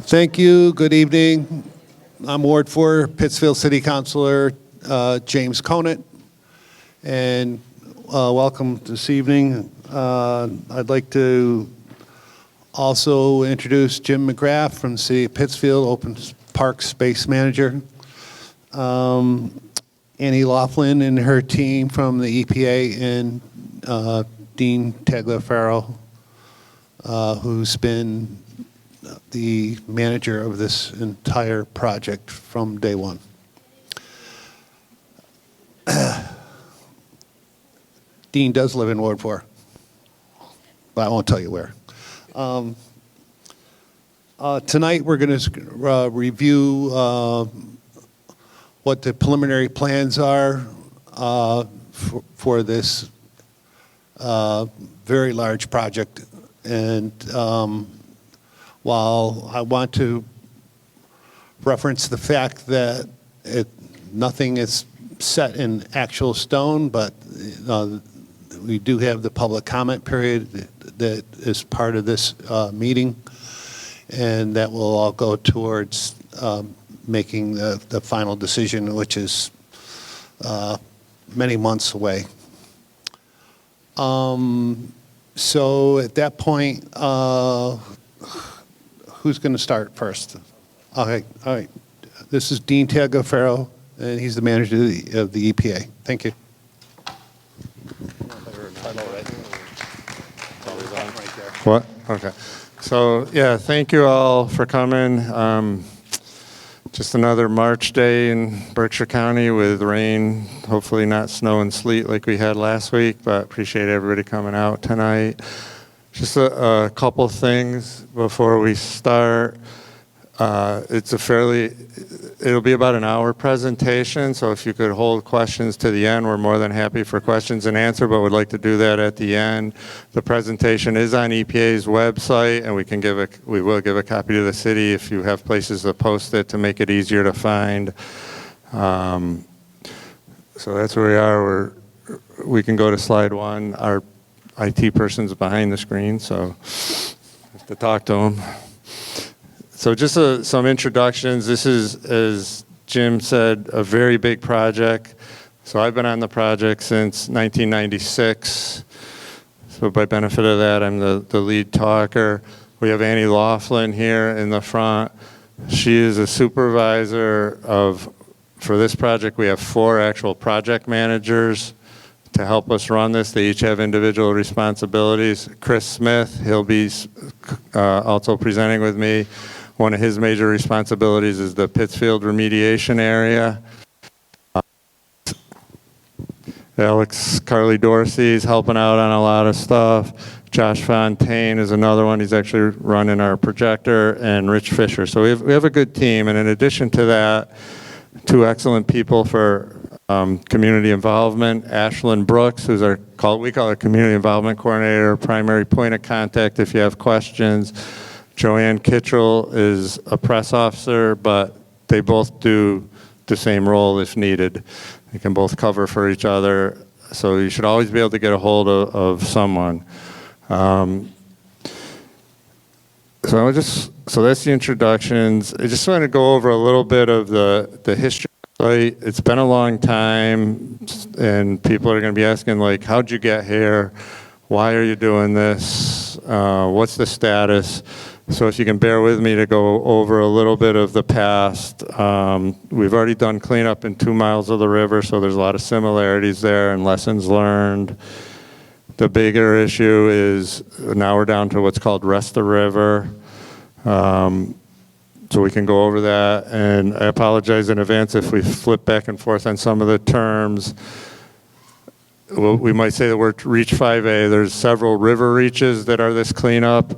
Thank you. Good evening. I'm Ward 4 Pittsfield City Councilor James Conant, and welcome this evening. I'd like to also introduce Jim McGrath from the City of Pittsfield, Open Park Space Manager. Annie Laughlin and her team from the EPA, and Dean Tagliaferro, who's been the manager of this entire project from day one. Dean does live in Ward 4, but I won't tell you where. Tonight we're going to review what the preliminary plans are for this very large project. And while I want to reference the fact that nothing is set in actual stone, but we do have the public comment period that is part of this meeting, and that will all go towards making the final decision, which is many months away. So at that point, who's going to start first? Okay, all right. This is Dean Tagliaferro, and he's the manager of the EPA. Thank you. What? Okay. So, yeah, thank you all for coming. Just another March day in Berkshire County with rain, hopefully not snow and sleet like we had last week, but appreciate everybody coming out tonight. Just a couple things before we start. It'll be about an hour presentation, so if you could hold questions to the end, we're more than happy for questions and answer, but would like to do that at the end. The presentation is on EPA's website, and we will give a copy to the city if you have places to post it to make it easier to find. So that's where we are. We can go to slide 1. Our IT person's behind the screen, so I have to talk to him. So just some introductions. This is, as Jim said, a very big project. So I've been on the project since 1996. So by benefit of that, I'm the lead talker. We have Annie Laughlin here in the front. She is a supervisor for this project. We have 4 actual project managers to help us run this. They each have individual responsibilities. Chris Smith, he'll be also presenting with me. One of his major responsibilities is the Pittsfield remediation area. Alex Carly Dorsey is helping out on a lot of stuff. Josh Fontaine is another one. He's actually running our projector, and Rich Fisher. So we have a good team, and in addition to that, 2 excellent people for community involvement. Ashlyn Brooks, who's we call her community involvement coordinator, primary point of contact if you have questions. Joanne Kittrell is a press officer, but they both do the same role if needed. They can both cover for each other, so you should always be able to get a hold of someone. So that's the introductions. I just want to go over a little bit of the history. It's been a long time, and people are going to be asking, like, how'd you get here? Why are you doing this? What's the status? So if you can bear with me to go over a little bit of the past. We've already done cleanup in 2 miles of the river, so there's a lot of similarities there and lessons learned. The bigger issue is now we're down to what's called rest the river. So we can go over that, and I apologize in advance if we flip back and forth on some of the terms. Well, we might say the word Reach 5A. There's several river reaches that are this cleanup.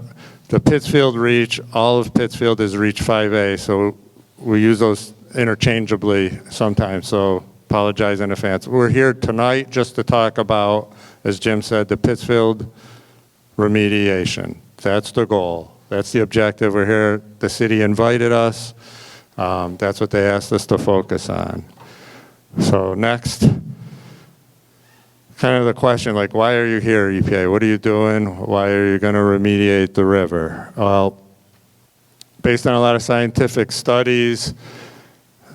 The Pittsfield Reach, all of Pittsfield is Reach 5A, so we use those interchangeably sometimes, so apologize in advance. We're here tonight just to talk about, as Jim said, the Pittsfield remediation. That's the goal. That's the objective. We're here. The city invited us. That's what they asked us to focus on. So next, kind of the question, like, why are you here, EPA? What are you doing? Why are you going to remediate the river? Well, based on a lot of scientific studies,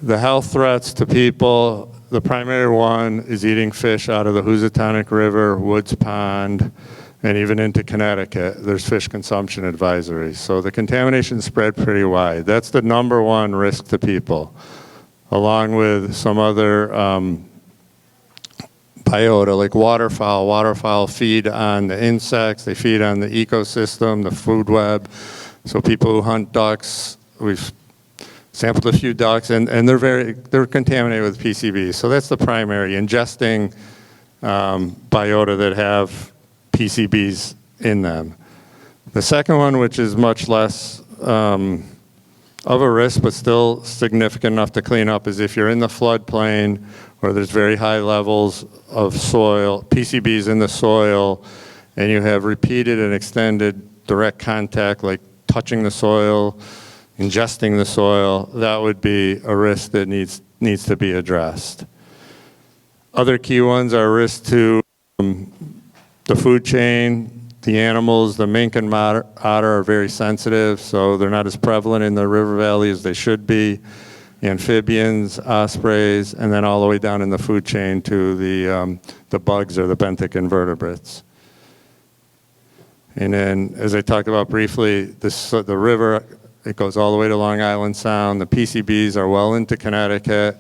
the health threats to people, the primary one is eating fish out of the Housatonic River, Woods Pond, and even into Connecticut. There's fish consumption advisories. So the contamination spread pretty wide. That's the number one risk to people, along with some other biota, like waterfowl. Waterfowl feed on the insects, they feed on the ecosystem, the food web. So people who hunt ducks, we've sampled a few ducks, and they're contaminated with PCBs. So that's the primary, ingesting biota that have PCBs in them. The second one, which is much less of a risk, but still significant enough to clean up, is if you're in the floodplain where there's very high levels of soil, PCBs in the soil, and you have repeated and extended direct contact, like touching the soil, ingesting the soil, that would be a risk that needs to be addressed. Other key ones are risks to the food chain. The animals, the mink and otter are very sensitive, so they're not as prevalent in the river valley as they should be. Amphibians, ospreys, and then all the way down in the food chain to the bugs or the benthic invertebrates. And then, as I talked about briefly, the river, it goes all the way to Long Island Sound. The PCBs are well into Connecticut.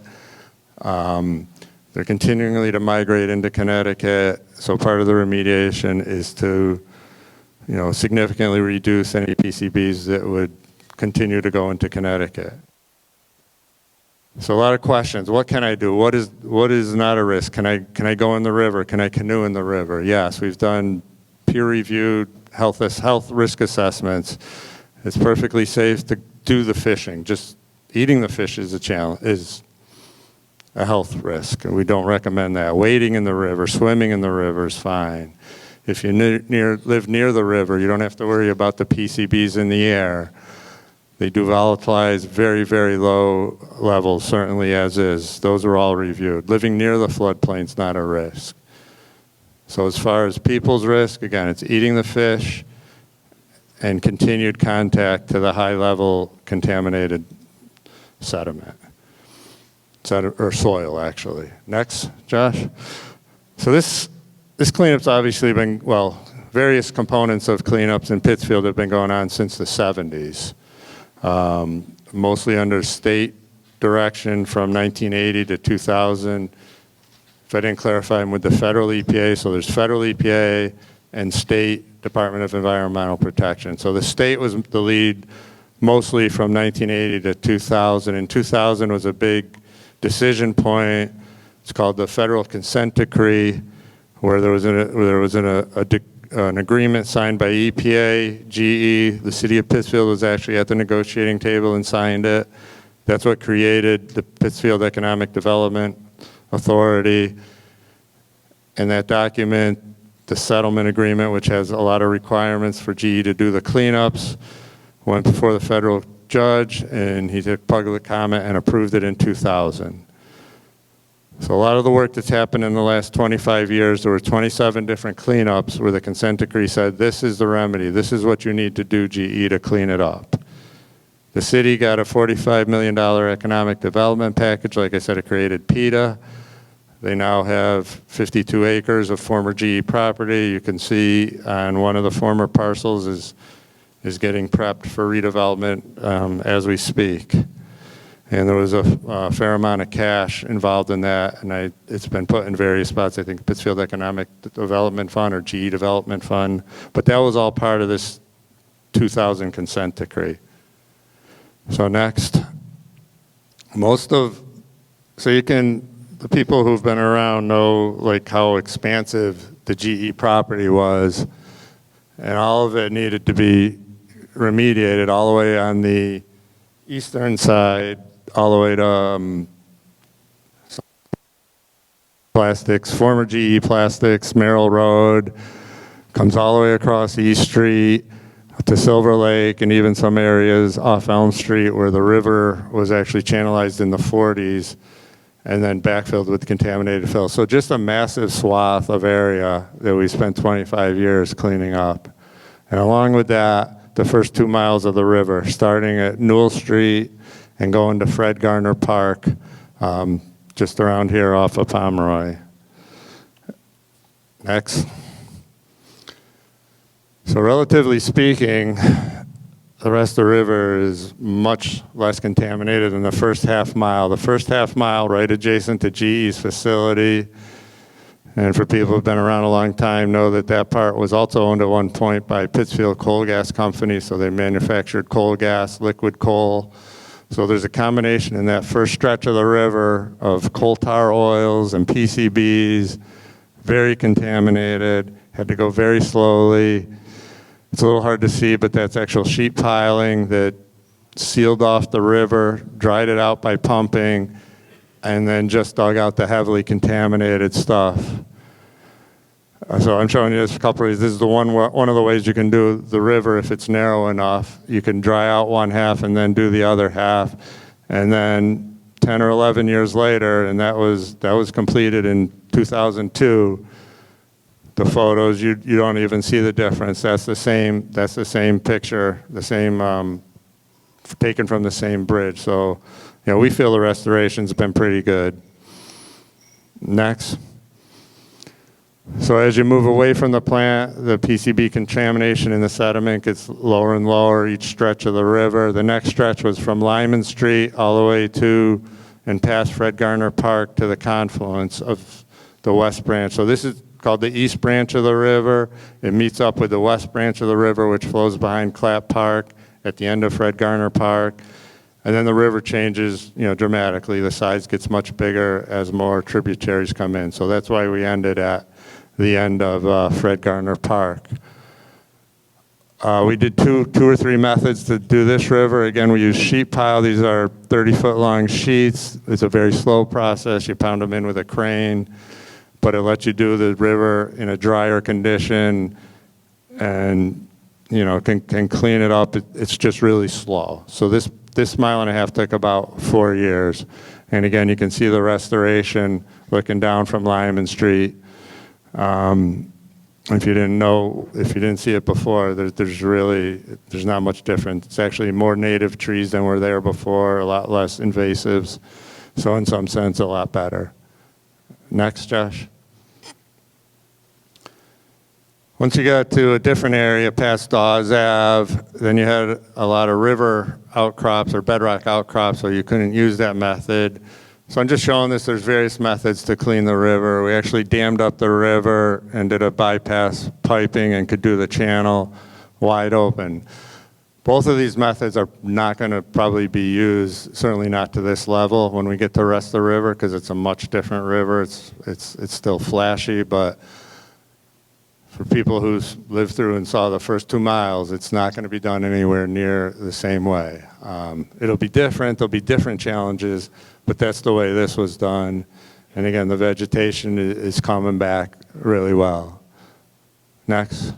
They're continuing to migrate into Connecticut. So part of the remediation is to, significantly reduce any PCBs that would continue to go into Connecticut. So a lot of questions. What can I do? What is not a risk? Can I go in the river? Can I canoe in the river? Yes, we've done peer-reviewed health risk assessments. It's perfectly safe to do the fishing. Just eating the fish is a health risk, and we don't recommend that. Wading in the river, swimming in the river is fine. If you live near the river, you don't have to worry about the PCBs in the air. They do volatilize very, very low levels, certainly as is. Those are all reviewed. Living near the floodplain is not a risk. So as far as people's risk, again, it's eating the fish and continued contact to the high-level contaminated sediment. Or soil, actually. Next, Josh. So this cleanup's obviously been, various components of cleanups in Pittsfield have been going on since the 70s. Mostly under state direction from 1980 to 2000. If I didn't clarify them with the federal EPA, so there's federal EPA and state Department of Environmental Protection. So the state was the lead mostly from 1980 to 2000. And 2000 was a big decision point. It's called the Federal Consent Decree, where there was an agreement signed by EPA, GE. The city of Pittsfield was actually at the negotiating table and signed it. That's what created the Pittsfield Economic Development Authority. And that document, the settlement agreement, which has a lot of requirements for GE to do the cleanups, went before the federal judge, and he took public comment and approved it in 2000. So a lot of the work that's happened in the last 25 years, there were 27 different cleanups where the consent decree said, this is the remedy, this is what you need to do, GE, to clean it up. The city got a $45 million economic development package. Like I said, it created PETA. They now have 52 acres of former GE property. You can see on one of the former parcels is getting prepped for redevelopment as we speak. And there was a fair amount of cash involved in that, and it's been put in various spots. I think Pittsfield Economic Development Fund or GE Development Fund, but that was all part of this 2000 consent decree. So next, the people who've been around know like how expansive the GE property was, and all of it needed to be remediated all the way on the eastern side, all the way to plastics, former GE Plastics, Merrill Road, comes all the way across East Street to Silver Lake, and even some areas off Elm Street where the river was actually channelized in the 40s and then backfilled with contaminated fill. So just a massive swath of area that we spent 25 years cleaning up. And along with that, the first 2 miles of the river, starting at Newell Street and going to Fred Garner Park, just around here off of Pomeroy. Next. So relatively speaking, the rest of the river is much less contaminated than the first half mile. The first half mile right adjacent to GE's facility, and for people who've been around a long time know that that part was also owned at one point by Pittsfield Coal Gas Company, so they manufactured coal gas, liquid coal. So there's a combination in that first stretch of the river of coal tar oils and PCBs, very contaminated, had to go very slowly. It's a little hard to see, but that's actual sheet piling that sealed off the river, dried it out by pumping, and then just dug out the heavily contaminated stuff. So I'm showing you this a couple of ways. This is one of the ways you can do the river if it's narrow enough. You can dry out one half and then do the other half. And then 10 or 11 years later, and that was completed in 2002, the photos, you don't even see the difference. That's the same picture, the same, taken from the same bridge. So, you know, we feel the restoration's been pretty good. Next. So as you move away from the plant, the PCB contamination in the sediment gets lower and lower each stretch of the river. The next stretch was from Lyman Street all the way to and past Fred Garner Park to the confluence of the West Branch. So this is called the East Branch of the river. It meets up with the West Branch of the river, which flows behind Clapp Park at the end of Fred Garner Park. And then the river changes, you know, dramatically. The size gets much bigger as more tributaries come in. So that's why we ended at the end of Fred Garner Park. We did two or three methods to do this river. Again, we use sheet pile. These are 30-foot long sheets. It's a very slow process. You pound them in with a crane, but it lets you do the river in a drier condition and, you know, can clean it up. It's just really slow. So this mile and a half took about 4 years. And again, you can see the restoration looking down from Lyman Street. If you didn't see it before, there's not much difference. It's actually more native trees than were there before, a lot less invasives. So in some sense, a lot better. Next, Josh. Once you got to a different area past Dawes Ave, then you had a lot of river outcrops or bedrock outcrops, so you couldn't use that method. So I'm just showing this, there's various methods to clean the river. We actually dammed up the river and did a bypass piping and could do the channel wide open. Both of these methods are not going to probably be used, certainly not to this level when we get to the rest of the river, because it's a much different river. It's still flashy, but for people who lived through and saw the first 2 miles, it's not going to be done anywhere near the same way. It'll be different, there'll be different challenges, but that's the way this was done. And again, the vegetation is coming back really well. Next.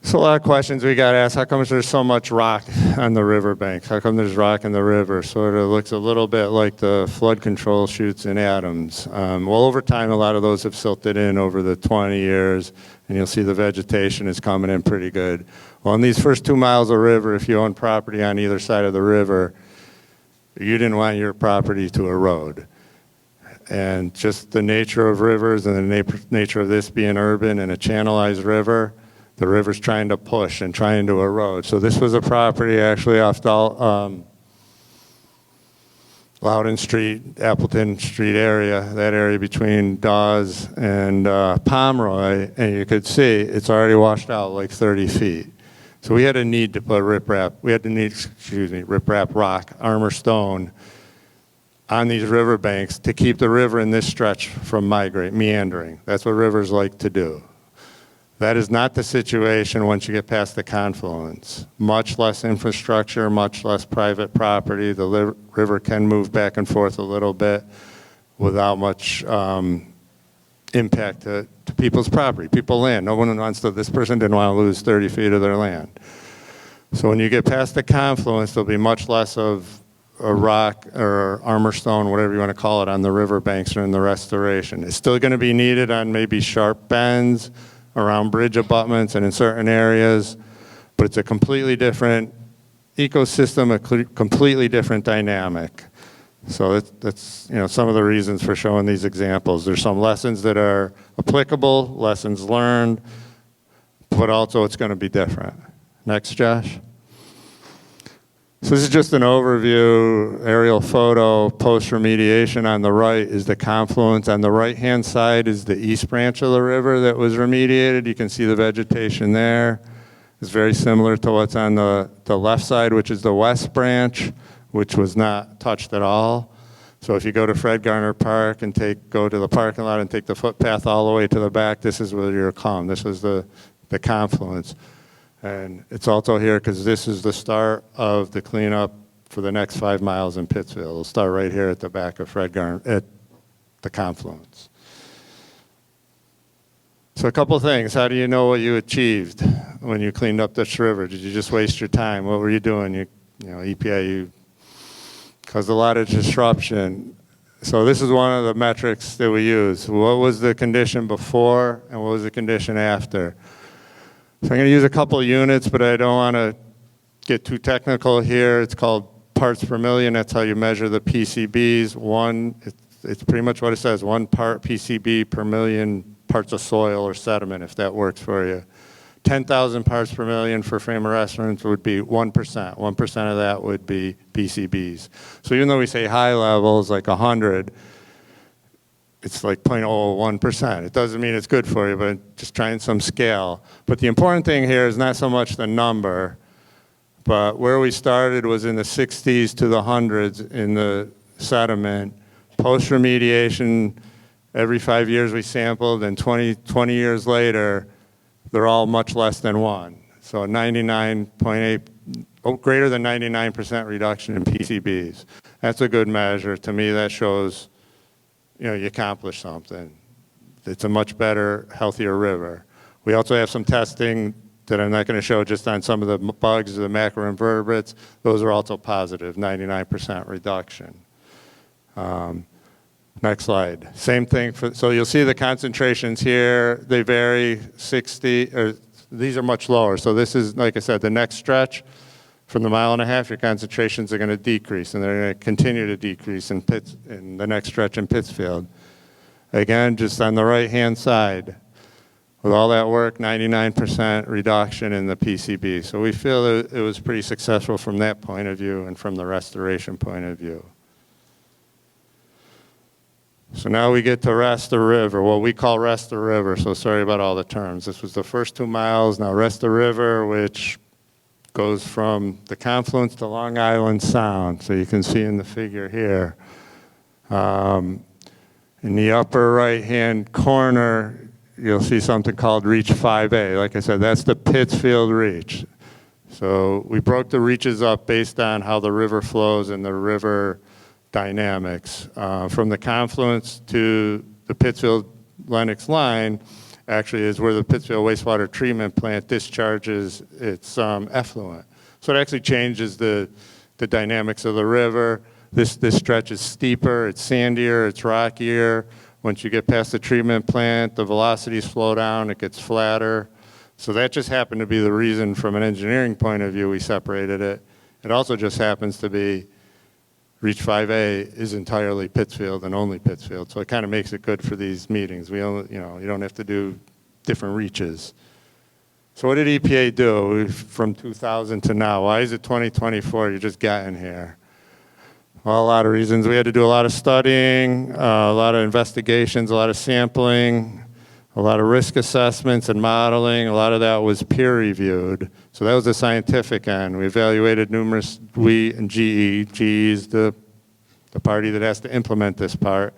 So a lot of questions we got asked. How come there's so much rock on the riverbanks? How come there's rock in the river? Sort of looks a little bit like the flood control chutes in Adams. Well, over time, a lot of those have silted in over the 20 years, and you'll see the vegetation is coming in pretty good. Well, in these first 2 miles of river, if you own property on either side of the river, you didn't want your property to erode. And just the nature of rivers and the nature of this being urban and a channelized river, the river's trying to push and trying to erode. So this was a property actually off Loudon Street, Appleton Street area, that area between Dawes and Pomeroy, and you could see it's already washed out like 30 feet. So we had a need to put riprap rock, armor stone, on these riverbanks to keep the river in this stretch from meandering. That's what rivers like to do. That is not the situation once you get past the confluence. Much less infrastructure, much less private property. The river can move back and forth a little bit without much impact to people's property, people's land. No one wants to, this person didn't want to lose 30 feet of their land. So when you get past the confluence, there'll be much less of a rock or armor stone, whatever you want to call it, on the riverbanks or in the restoration. It's still going to be needed on maybe sharp bends, around bridge abutments and in certain areas, but it's a completely different ecosystem, a completely different dynamic. So that's some of the reasons for showing these examples. There's some lessons that are applicable, lessons learned, but also it's going to be different. Next, Josh. So this is just an overview, aerial photo, post-remediation. On the right is the confluence. On the right-hand side is the east branch of the river that was remediated. You can see the vegetation there. It's very similar to what's on the left side, which is the west branch, which was not touched at all. So if you go to Fred Garner Park and go to the parking lot and take the footpath all the way to the back, this is where you'll come. This is the confluence. And it's also here because this is the start of the cleanup for the next 5 miles in Pittsfield. It'll start right here at the back of Fred Garner, at the confluence. So a couple things. How do you know what you achieved when you cleaned up this river? Did you just waste your time? What were you doing? EPA, you caused a lot of disruption. So this is one of the metrics that we use. What was the condition before and what was the condition after? So I'm going to use a couple of units, but I don't want to get too technical here. It's called parts per million. That's how you measure the PCBs. It's pretty much what it says, 1 part PCB per million parts of soil or sediment, if that works for you. 10,000 parts per million for frame of reference would be 1%. 1% of that would be PCBs. So even though we say high levels, like 100, it's like 0.01%. It doesn't mean it's good for you, but just trying some scale. But the important thing here is not so much the number, but where we started was in the 60s to the hundreds in the sediment. Post-remediation, every 5 years we sampled, and 20 years later, they're all much less than 1. So 99.8, greater than 99% reduction in PCBs. That's a good measure. To me, that shows you accomplished something. It's a much better, healthier river. We also have some testing that I'm not going to show just on some of the bugs, the macroinvertebrates. Those are also positive, 99% reduction. Next slide. Same thing. So you'll see the concentrations here. They vary 60, or these are much lower. So this is, like I said, the next stretch. From the 1.5 miles, your concentrations are going to decrease, and they're going to continue to decrease in the next stretch in Pittsfield. Again, just on the right-hand side, with all that work, 99% reduction in the PCB. So we feel it was pretty successful from that point of view and from the restoration point of view. So now we get to rest the river, what we call rest the river. So sorry about all the terms. This was the first 2 miles. Now rest the river, which goes from the confluence to Long Island Sound. So you can see in the figure here. In the upper right-hand corner, you'll see something called Reach 5A. Like I said, that's the Pittsfield Reach. So we broke the reaches up based on how the river flows and the river dynamics. From the confluence to the Pittsfield-Lenox line actually is where the Pittsfield wastewater treatment plant discharges its effluent. So it actually changes the dynamics of the river. This stretch is steeper, it's sandier, it's rockier. Once you get past the treatment plant, the velocities slow down, it gets flatter. So that just happened to be the reason from an engineering point of view we separated it. It also just happens to be Reach 5A is entirely Pittsfield and only Pittsfield, so it kind of makes it good for these meetings. We only, you don't have to do different reaches. So what did EPA do from 2000 to now? Why is it 2024? You're just getting here. Well, a lot of reasons. We had to do a lot of studying, a lot of investigations, a lot of sampling, a lot of risk assessments and modeling. A lot of that was peer reviewed. So that was the scientific end. We evaluated numerous, we and GE. GE is the party that has to implement this part.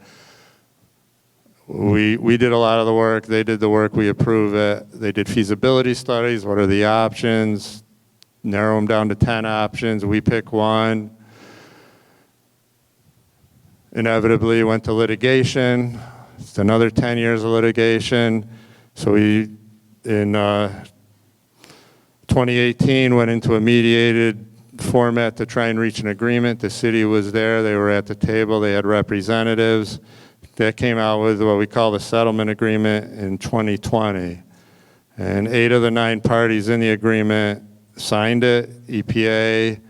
We did a lot of the work. They did the work. We approve it. They did feasibility studies. What are the options? Narrow them down to 10 options. We pick one. Inevitably went to litigation. It's another 10 years of litigation. So we, in 2018, went into a mediated format to try and reach an agreement. The city was there. They were at the table. They had representatives. That came out with what we call the settlement agreement in 2020. And 8 of the 9 parties in the agreement signed it. EPA,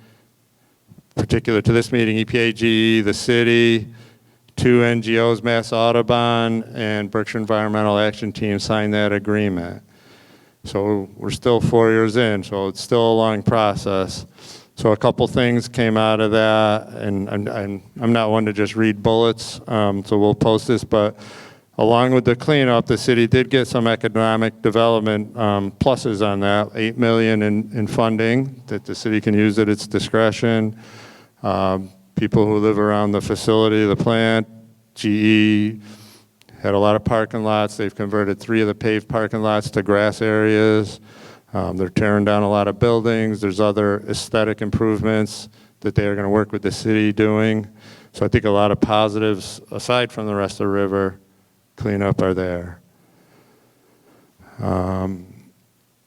particular to this meeting, EPA, GE, the city, 2 NGOs, Mass Audubon, and Berkshire Environmental Action Team signed that agreement. So we're still 4 years in, so it's still a long process. So a couple things came out of that, and I'm not one to just read bullets, so we'll post this, but along with the cleanup, the city did get some economic development pluses on that, $8 million in funding that the city can use at its discretion. People who live around the facility, the plant, GE, had a lot of parking lots. They've converted 3 of the paved parking lots to grass areas. They're tearing down a lot of buildings. There's other aesthetic improvements that they are going to work with the city doing. So I think a lot of positives, aside from the rest of the river cleanup, are there.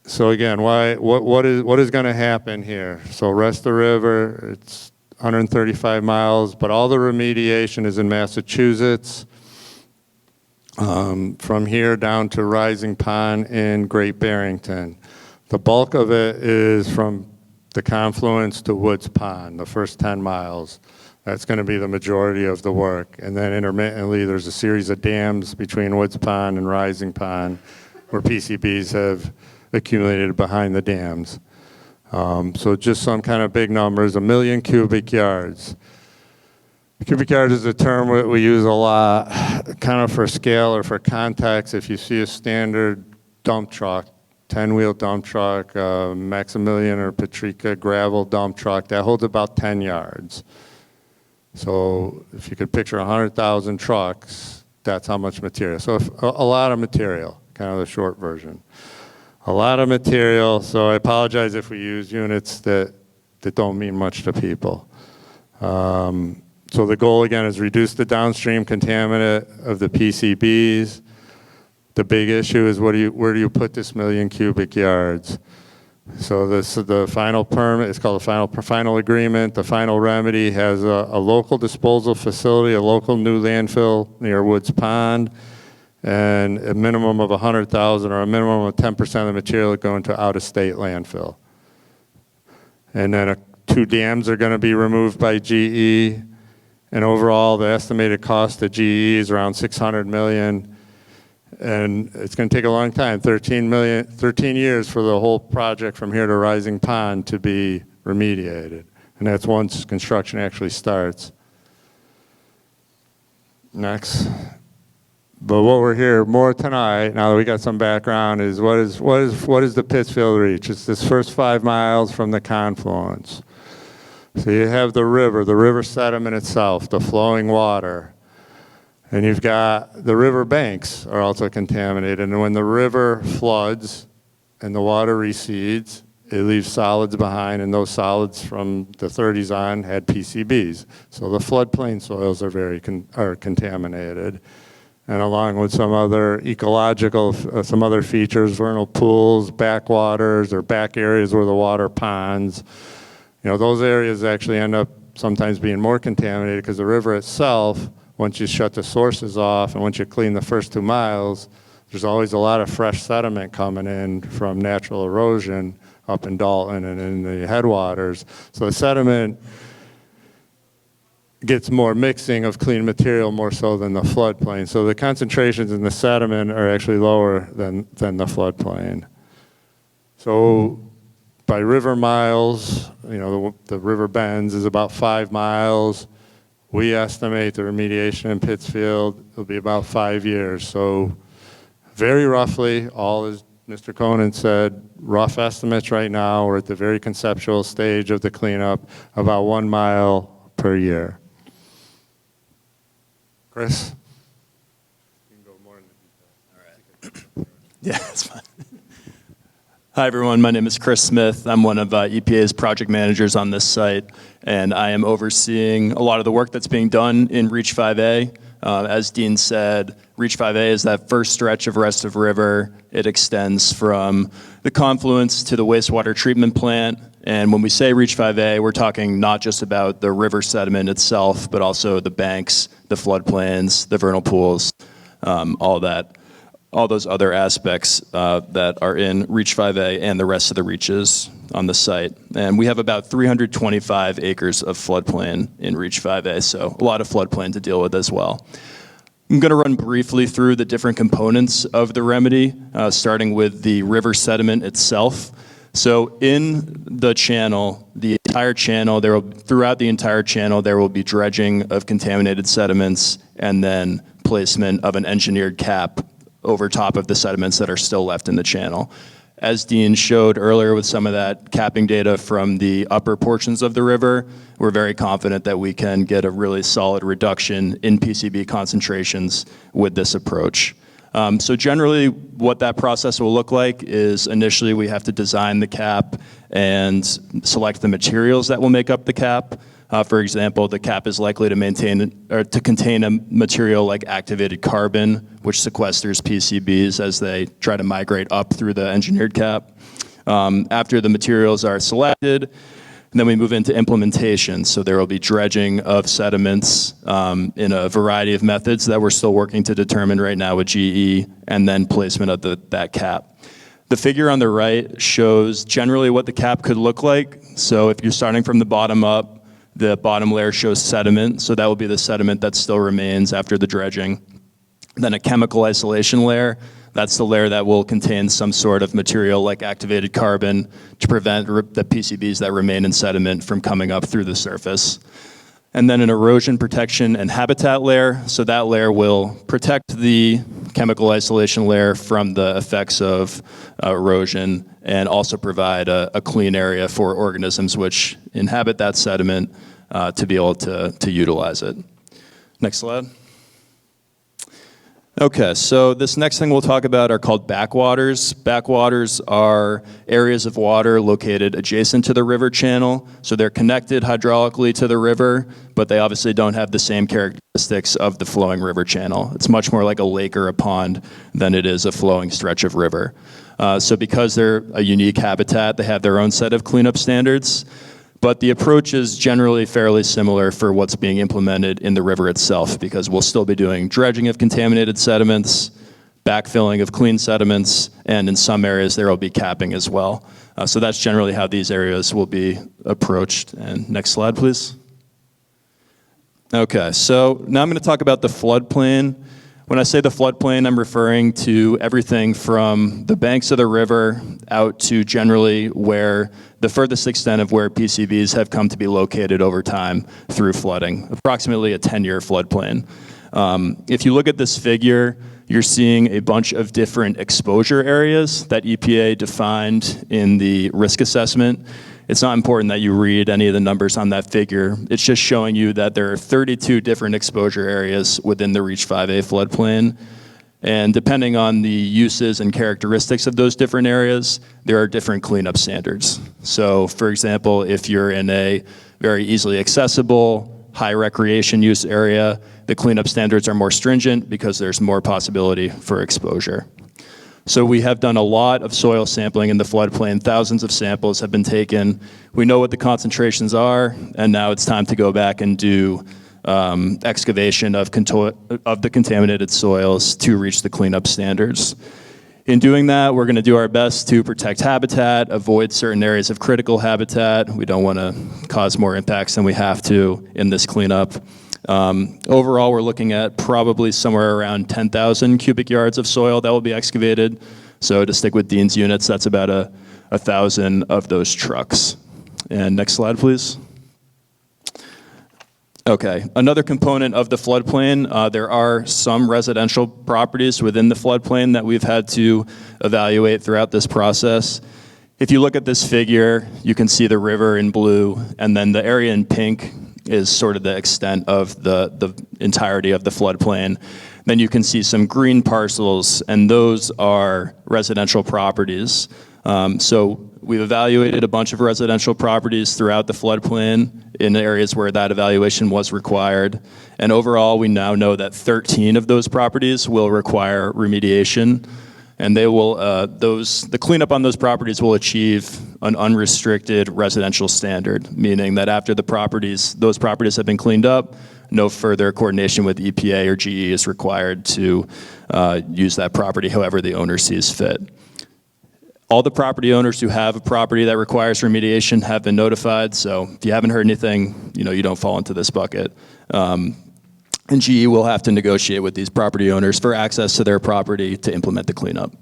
So again, what is going to happen here? So rest of the river, it's 135 miles, but all the remediation is in Massachusetts. From here down to Rising Pond in Great Barrington. The bulk of it is from the confluence to Woods Pond, the first 10 miles. That's going to be the majority of the work. And then intermittently, there's a series of dams between Woods Pond and Rising Pond where PCBs have accumulated behind the dams. So just some kind of big numbers, 1 million cubic yards. Cubic yard is a term we use a lot, kind of for scale or for context. If you see a standard dump truck, 10-wheel dump truck, Maximilian or Patrica gravel dump truck, that holds about 10 yards. So if you could picture 100,000 trucks, that's how much material. So a lot of material, kind of the short version. A lot of material, so I apologize if we use units that don't mean much to people. So the goal, again, is reduce the downstream contaminant of the PCBs. The big issue is where do you put this 1 million cubic yards? So the final permit, it's called the final agreement. The final remedy has a local disposal facility, a local new landfill near Woods Pond, and a minimum of 100,000 or a minimum of 10% of the material going to out-of-state landfill. And then 2 dams are going to be removed by GE. And overall, the estimated cost to GE is around $600 million. And it's going to take a long time, 13 years for the whole project from here to Rising Pond to be remediated. And that's once construction actually starts. Next. But what we're here more tonight, now that we got some background, is what is the Pittsfield Reach? It's this first 5 miles from the confluence. So you have the river sediment itself, the flowing water. And you've got the river banks are also contaminated. And when the river floods and the water recedes, it leaves solids behind, and those solids from the 30s on had PCBs. So the floodplain soils are contaminated. And along with some other ecological, some other features, vernal pools, backwaters, or back areas where the water ponds, those areas actually end up sometimes being more contaminated because the river itself, once you shut the sources off and once you clean the first 2 miles, there's always a lot of fresh sediment coming in from natural erosion up in Dalton and in the headwaters. So the sediment gets more mixing of clean material more so than the floodplain. So the concentrations in the sediment are actually lower than the floodplain. So by river miles, the river bends is about 5 miles. We estimate the remediation in Pittsfield will be about 5 years. So very roughly, all as Mr. Conan said, rough estimates right now, we're at the very conceptual stage of the cleanup, about 1 mile per year. Chris? You can go more into detail. All right. Yeah, that's fine. Hi, everyone. My name is Chris Smith. I'm one of EPA's project managers on this site, and I am overseeing a lot of the work that's being done in Reach 5A. As Dean said, Reach 5A is that first stretch of rest of river. It extends from the confluence to the wastewater treatment plant. And when we say Reach 5A, we're talking not just about the river sediment itself, but also the banks, the floodplains, the vernal pools, all that. all those other aspects that are in Reach 5A and the rest of the reaches on the site. And we have about 325 acres of floodplain in Reach 5A, so a lot of floodplain to deal with as well. I'm going to run briefly through the different components of the remedy, starting with the river sediment itself. So in the channel, the entire channel, throughout the entire channel, there will be dredging of contaminated sediments and then placement of an engineered cap over top of the sediments that are still left in the channel. As Dean showed earlier with some of that capping data from the upper portions of the river, we're very confident that we can get a really solid reduction in PCB concentrations with this approach. So generally, what that process will look like is initially we have to design the cap and select the materials that will make up the cap. For example, the cap is likely to contain a material like activated carbon, which sequesters PCBs as they try to migrate up through the engineered cap. After the materials are selected, then we move into implementation. So there will be dredging of sediments in a variety of methods that we're still working to determine right now with GE, and then placement of that cap. The figure on the right shows generally what the cap could look like. So if you're starting from the bottom up, the bottom layer shows sediment, so that will be the sediment that still remains after the dredging. Then a chemical isolation layer, that's the layer that will contain some sort of material like activated carbon to prevent the PCBs that remain in sediment from coming up through the surface. And then an erosion protection and habitat layer, so that layer will protect the chemical isolation layer from the effects of erosion and also provide a clean area for organisms which inhabit that sediment to be able to utilize it. Next slide. Okay, so this next thing we'll talk about are called backwaters. Backwaters are areas of water located adjacent to the river channel. So they're connected hydraulically to the river, but they obviously don't have the same characteristics of the flowing river channel. It's much more like a lake or a pond than it is a flowing stretch of river. So because they're a unique habitat, they have their own set of cleanup standards. But the approach is generally fairly similar for what's being implemented in the river itself, because we'll still be doing dredging of contaminated sediments, backfilling of clean sediments, and in some areas there will be capping as well. So that's generally how these areas will be approached. And next slide, please. Okay, so now I'm going to talk about the floodplain. When I say the floodplain, I'm referring to everything from the banks of the river out to generally where the furthest extent of where PCBs have come to be located over time through flooding, approximately a 10-year floodplain. If you look at this figure, you're seeing a bunch of different exposure areas that EPA defined in the risk assessment. It's not important that you read any of the numbers on that figure. It's just showing you that there are 32 different exposure areas within the Reach 5A floodplain. And depending on the uses and characteristics of those different areas, there are different cleanup standards. So for example, if you're in a very easily accessible, high recreation use area, the cleanup standards are more stringent because there's more possibility for exposure. So we have done a lot of soil sampling in the floodplain. Thousands of samples have been taken. We know what the concentrations are, and now it's time to go back and do excavation of the contaminated soils to reach the cleanup standards. In doing that, we're going to do our best to protect habitat, avoid certain areas of critical habitat. We don't want to cause more impacts than we have to in this cleanup. Overall, we're looking at probably somewhere around 10,000 cubic yards of soil that will be excavated. So to stick with Dean's units, that's about 1,000 of those trucks. And next slide, please. Okay, another component of the floodplain, there are some residential properties within the floodplain that we've had to evaluate throughout this process. If you look at this figure, you can see the river in blue, and then the area in pink is sort of the extent of the entirety of the floodplain. Then you can see some green parcels, and those are residential properties. So we've evaluated a bunch of residential properties throughout the floodplain in areas where that evaluation was required. And overall, we now know that 13 of those properties will require remediation. And they will, the cleanup on those properties will achieve an unrestricted residential standard, meaning that after those properties have been cleaned up, no further coordination with EPA or GE is required to use that property however the owner sees fit. All the property owners who have a property that requires remediation have been notified, so if you haven't heard anything, you don't fall into this bucket. And GE will have to negotiate with these property owners for access to their property to implement the cleanup.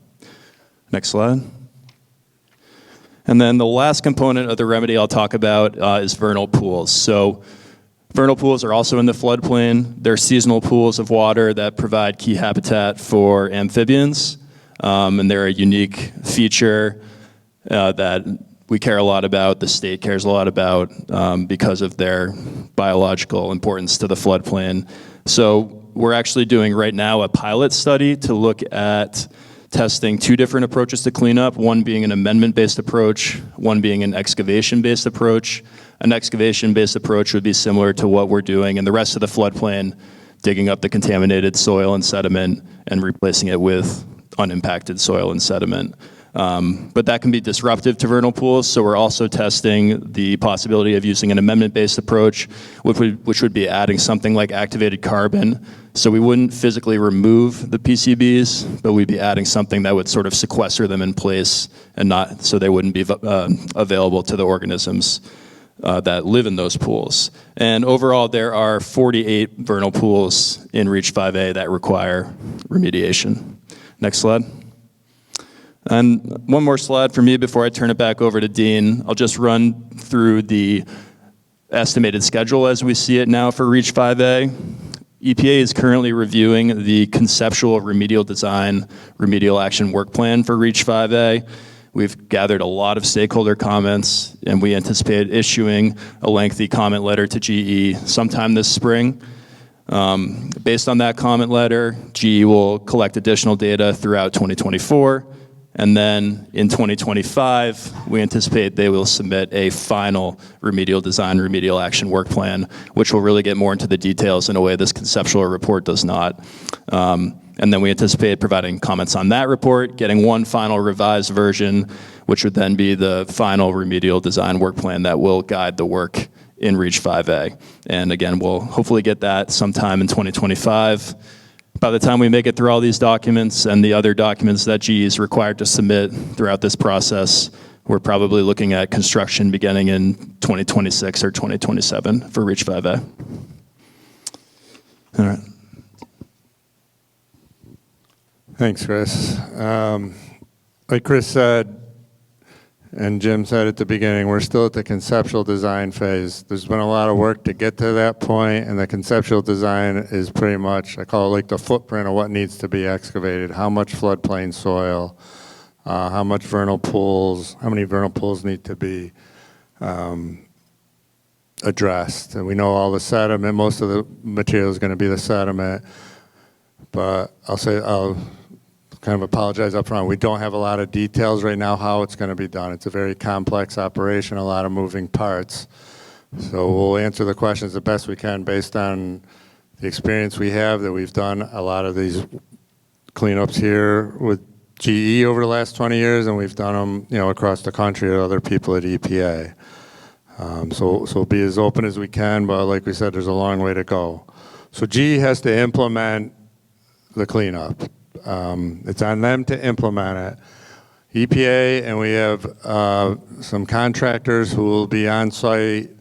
Next slide. And then the last component of the remedy I'll talk about is vernal pools. So vernal pools are also in the floodplain. They're seasonal pools of water that provide key habitat for amphibians. And they're a unique feature that we care a lot about, the state cares a lot about because of their biological importance to the floodplain. So we're actually doing right now a pilot study to look at testing 2 different approaches to cleanup, one being an amendment-based approach, one being an excavation-based approach. An excavation-based approach would be similar to what we're doing in the rest of the floodplain, digging up the contaminated soil and sediment and replacing it with unimpacted soil and sediment. But that can be disruptive to vernal pools, so we're also testing the possibility of using an amendment-based approach, which would be adding something like activated carbon. So we wouldn't physically remove the PCBs, but we'd be adding something that would sort of sequester them in place and not, so they wouldn't be available to the organisms that live in those pools. And overall, there are 48 vernal pools in Reach 5A that require remediation. Next slide. And one more slide for me before I turn it back over to Dean. I'll just run through the estimated schedule as we see it now for Reach 5A. EPA is currently reviewing the conceptual remedial design, remedial action work plan for Reach 5A. We've gathered a lot of stakeholder comments, and we anticipate issuing a lengthy comment letter to GE sometime this spring. Based on that comment letter, GE will collect additional data throughout 2024. And then in 2025, we anticipate they will submit a final remedial design, remedial action work plan, which will really get more into the details in a way this conceptual report does not. And then we anticipate providing comments on that report, getting one final revised version, which would then be the final remedial design work plan that will guide the work in Reach 5A. And again, we'll hopefully get that sometime in 2025. By the time we make it through all these documents and the other documents that GE is required to submit throughout this process, we're probably looking at construction beginning in 2026 or 2027 for Reach 5A. All right. Thanks, Chris. Like Chris said, and Jim said at the beginning, we're still at the conceptual design phase. There's been a lot of work to get to that point, and the conceptual design is pretty much, I call it like the footprint of what needs to be excavated. How much floodplain soil, how many vernal pools need to be addressed. And we know all the sediment, most of the material is going to be the sediment, but I'll kind of apologize up front. We don't have a lot of details right now how it's going to be done. It's a very complex operation, a lot of moving parts. So we'll answer the questions the best we can based on the experience we have, that we've done a lot of these cleanups here with GE over the last 20 years, and we've done them across the country with other people at EPA. So we'll be as open as we can, but like we said, there's a long way to go. So GE has to implement the cleanup. It's on them to implement it. EPA, and we have some contractors who will be on site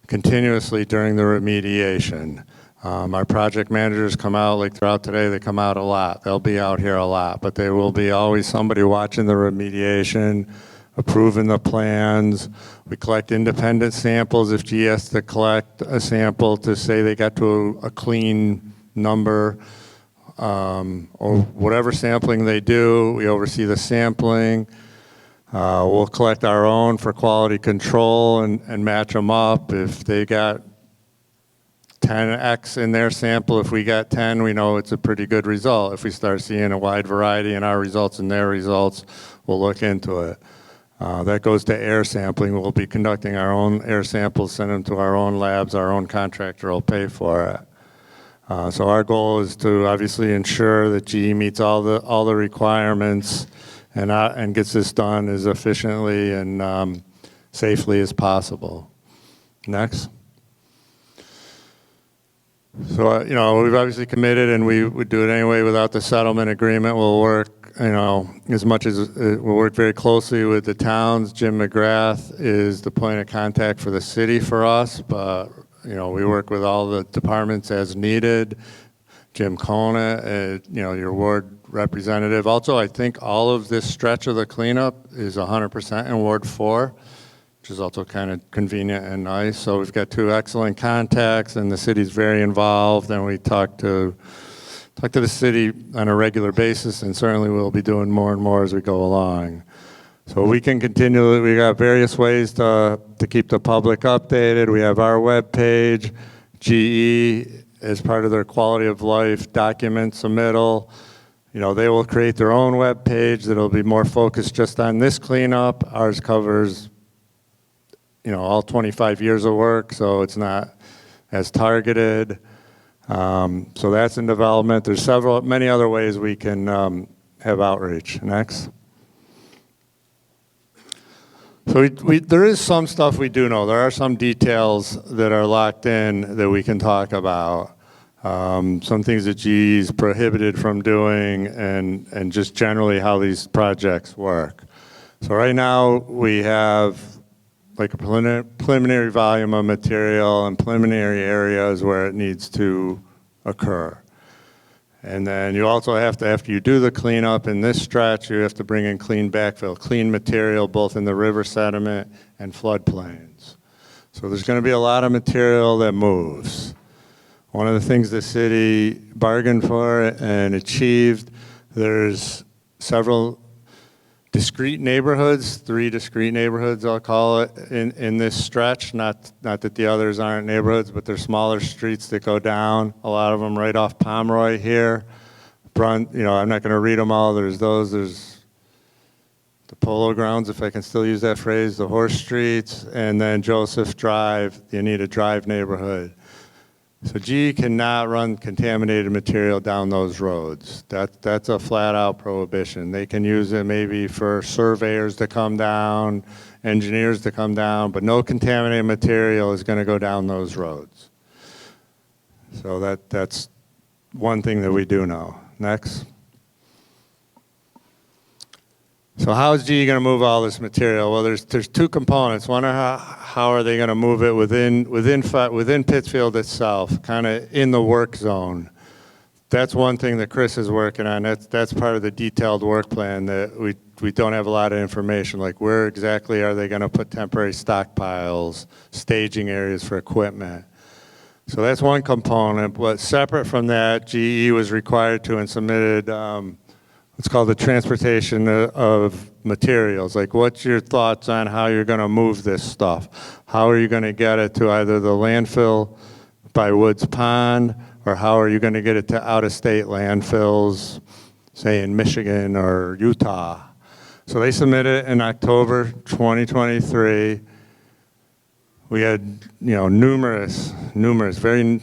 continuously during the remediation. Our project managers come out, like throughout today, they come out a lot. They'll be out here a lot, but there will be always somebody watching the remediation, approving the plans. We collect independent samples if GE has to collect a sample to say they got to a clean number. Or whatever sampling they do, we oversee the sampling. We'll collect our own for quality control and match them up. If they got 10X in their sample, if we got 10, we know it's a pretty good result. If we start seeing a wide variety in our results and their results, we'll look into it. That goes to air sampling. We'll be conducting our own air samples, send them to our own labs. Our own contractor will pay for it. So our goal is to obviously ensure that GE meets all the requirements and gets this done as efficiently and safely as possible. Next. So, we've obviously committed, and we would do it anyway without the settlement agreement. We'll work, as much as, we'll work very closely with the towns. Jim McGrath is the point of contact for the city for us, but, we work with all the departments as needed. Jim Kona, your ward representative. Also, I think all of this stretch of the cleanup is 100% in Ward 4. Which is also kind of convenient and nice. So we've got two excellent contacts, and the city's very involved, and we talk to the city on a regular basis, and certainly we'll be doing more and more as we go along. So we can continue, we got various ways to keep the public updated. We have our webpage, GE, as part of their quality of life document submittal. They will create their own webpage that'll be more focused just on this cleanup. Ours covers all 25 years of work, so it's not as targeted. So that's in development. There's many other ways we can have outreach. Next. So there is some stuff we do know. There are some details that are locked in that we can talk about. Some things that GE is prohibited from doing, and just generally how these projects work. So right now we have like a preliminary volume of material and preliminary areas where it needs to occur. And then you also have to, after you do the cleanup in this stretch, you have to bring in clean backfill, clean material both in the river sediment and floodplains. So there's going to be a lot of material that moves. One of the things the city bargained for and achieved, there's several discrete neighborhoods, 3 discrete neighborhoods I'll call it, in this stretch. Not that the others aren't neighborhoods, but they're smaller streets that go down, a lot of them right off Pomeroy here. I'm not going to read them all. There's the Polo Grounds, if I can still use that phrase, the Horse Streets, and then Joseph Drive, the Anita Drive neighborhood. So GE cannot run contaminated material down those roads. That's a flat-out prohibition. They can use it maybe for surveyors to come down, engineers to come down, but no contaminated material is going to go down those roads. So that's one thing that we do know. Next. So how is GE going to move all this material? Well, there's 2 components. One are how are they going to move it within Pittsfield itself, kind of in the work zone. That's one thing that Chris is working on. That's part of the detailed work plan that we don't have a lot of information, like where exactly are they going to put temporary stockpiles, staging areas for equipment. So that's one component. But separate from that, GE was required to and submitted it's called the transportation of materials. Like, what's your thoughts on how you're going to move this stuff? How are you going to get it to either the landfill by Woods Pond, or how are you going to get it to out-of-state landfills, say in Michigan or Utah? So they submitted it in October 2023. We had, numerous, very,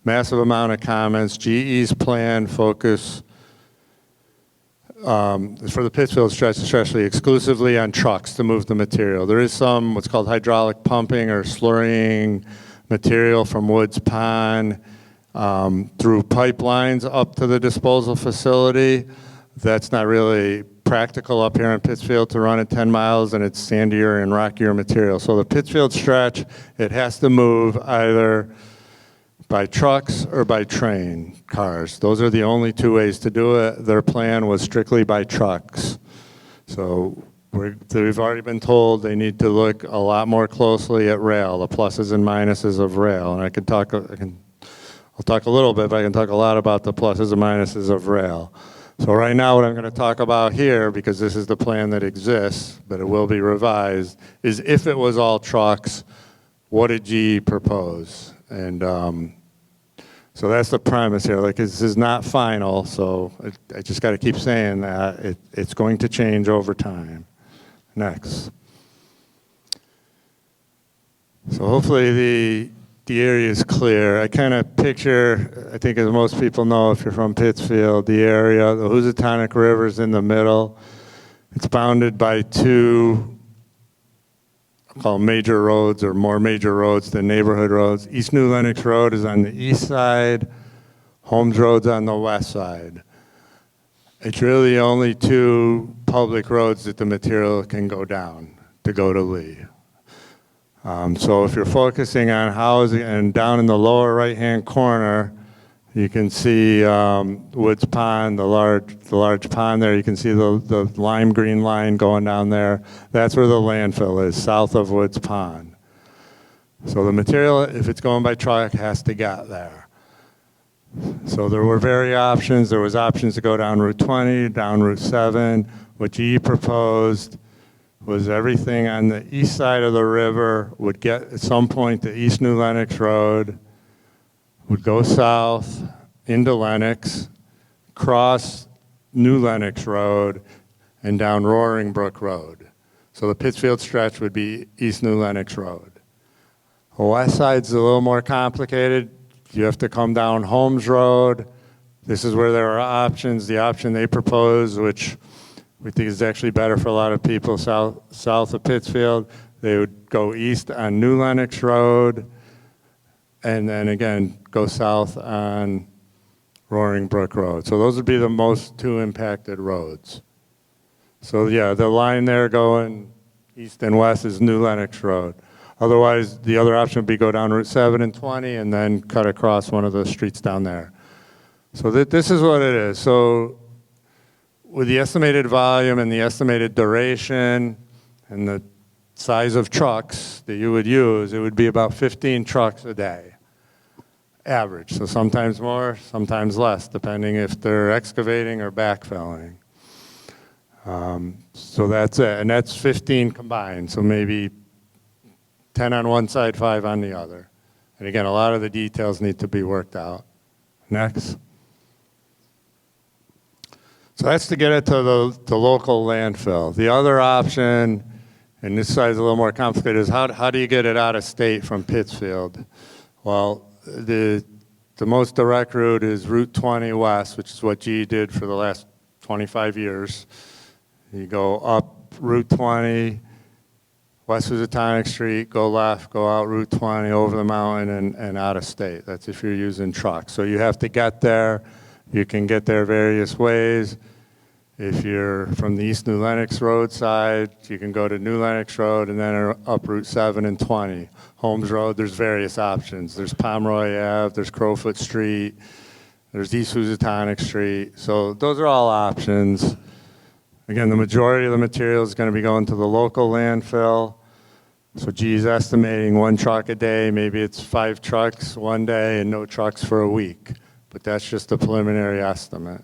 massive amount of comments. GE's plan focus for the Pittsfield stretch, especially exclusively on trucks to move the material. There is some what's called hydraulic pumping or slurrying material from Woods Pond through pipelines up to the disposal facility. That's not really practical up here in Pittsfield to run it 10 miles, and it's sandier and rockier material. So the Pittsfield stretch, it has to move either by trucks or by train cars. Those are the only 2 ways to do it. Their plan was strictly by trucks. So we've already been told they need to look a lot more closely at rail, the pluses and minuses of rail. And I'll talk a little bit, but I can talk a lot about the pluses and minuses of rail. So right now what I'm going to talk about here, because this is the plan that exists, but it will be revised, is if it was all trucks, what did GE propose? And so that's the premise here. Like, this is not final, so I just got to keep saying that. It's going to change over time. Next. So hopefully the area is clear. I kind of picture, I think as most people know if you're from Pittsfield, the area, the Housatonic River is in the middle. It's bounded by 2 call major roads or more major roads than neighborhood roads. East New Lenox Road is on the east side, Holmes Road's on the west side. It's really the only two public roads that the material can go down to go to Lee. So if you're focusing on housing, and down in the lower right-hand corner, you can see Woods Pond, the large pond there. You can see the lime green line going down there. That's where the landfill is, south of Woods Pond. So the material, if it's going by truck, has to get there. So there were various options. There was options to go down Route 20, down Route 7. What GE proposed was everything on the east side of the river would get at some point to East New Lenox Road, would go south into Lenox, cross New Lenox Road, and down Roaring Brook Road. So the Pittsfield stretch would be East New Lenox Road. The west side's a little more complicated. You have to come down Holmes Road. This is where there are options. The option they propose, which we think is actually better for a lot of people south of Pittsfield, they would go east on New Lenox Road, and then again, go south on Roaring Brook Road. So those would be the most two impacted roads. So yeah, the line there going east and west is New Lenox Road. Otherwise, the other option would be go down Route 7 and 20 and then cut across one of the streets down there. So this is what it is. So with the estimated volume and the estimated duration and the size of trucks that you would use, it would be about 15 trucks a day, average. So sometimes more, sometimes less, depending if they're excavating or backfilling. So that's it, and that's 15 combined, so maybe 10 on one side, 5 on the other. And again, a lot of the details need to be worked out. Next. So that's to get it to the local landfill. The other option, and this side's a little more complicated, is how do you get it out of state from Pittsfield? Well, the most direct route is Route 20 West, which is what GE did for the last 25 years. You go up Route 20, West Housatonic Street, go left, go out Route 20, over the mountain, and out of state. That's if you're using trucks. So you have to get there. You can get there various ways. If you're from the East New Lenox Road side, you can go to New Lenox Road and then up Route 7 and 20. Holmes Road, there's various options. There's Pomeroy Ave, there's Crowfoot Street, there's East Housatonic Street. So those are all options. Again, the majority of the material is going to be going to the local landfill. So GE's estimating 1 truck a day. Maybe it's 5 trucks one day and no trucks for a week. But that's just a preliminary estimate.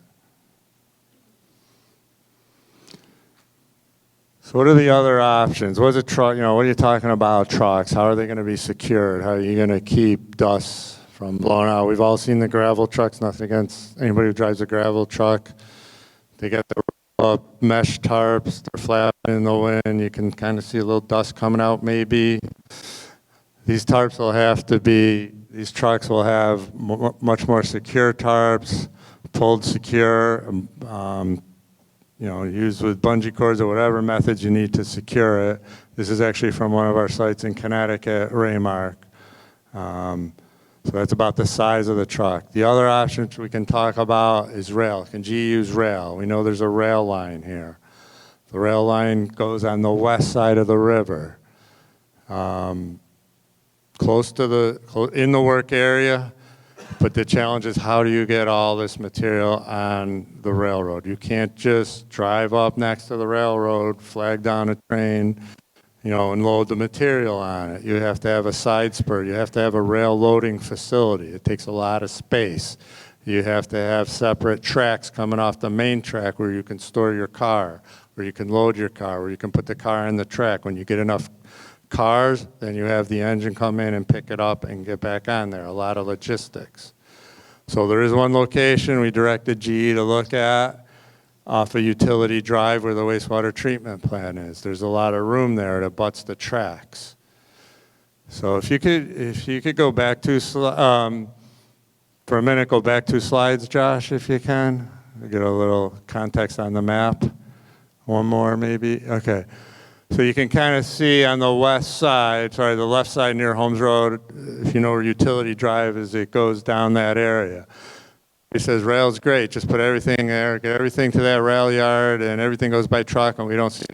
So what are the other options? What's a truck, what are you talking about trucks? How are they going to be secured? How are you going to keep dust from blowing out? We've all seen the gravel trucks, nothing against anybody who drives a gravel truck. They get the mesh tarps, they're flapping in the wind. You can kind of see a little dust coming out maybe. These tarps will have to be, these trucks will have much more secure tarps, pulled secure, used with bungee cords or whatever methods you need to secure it. This is actually from one of our sites in Connecticut, Raymark. So that's about the size of the truck. The other option we can talk about is rail. Can GE use rail? We know there's a rail line here. The rail line goes on the west side of the river. Close to in the work area, but the challenge is how do you get all this material on the railroad? You can't just drive up next to the railroad, flag down a train, and load the material on it. You have to have a side spur. You have to have a rail loading facility. It takes a lot of space. You have to have separate tracks coming off the main track where you can store your car, where you can load your car, where you can put the car in the track. When you get enough cars, then you have the engine come in and pick it up and get back on there. A lot of logistics. So there is one location we directed GE to look at off a Utility Drive where the wastewater treatment plant is. There's a lot of room there that butts the tracks. So if you could go back for a minute, go back 2 slides, Josh, if you can. Get a little context on the map. One more maybe, okay. So you can kind of see on the west side, sorry, the left side near Holmes Road, if you know where Utility Drive is, it goes down that area. He says, rail's great, just put everything there, get everything to that rail yard, and everything goes by truck, and we don't see.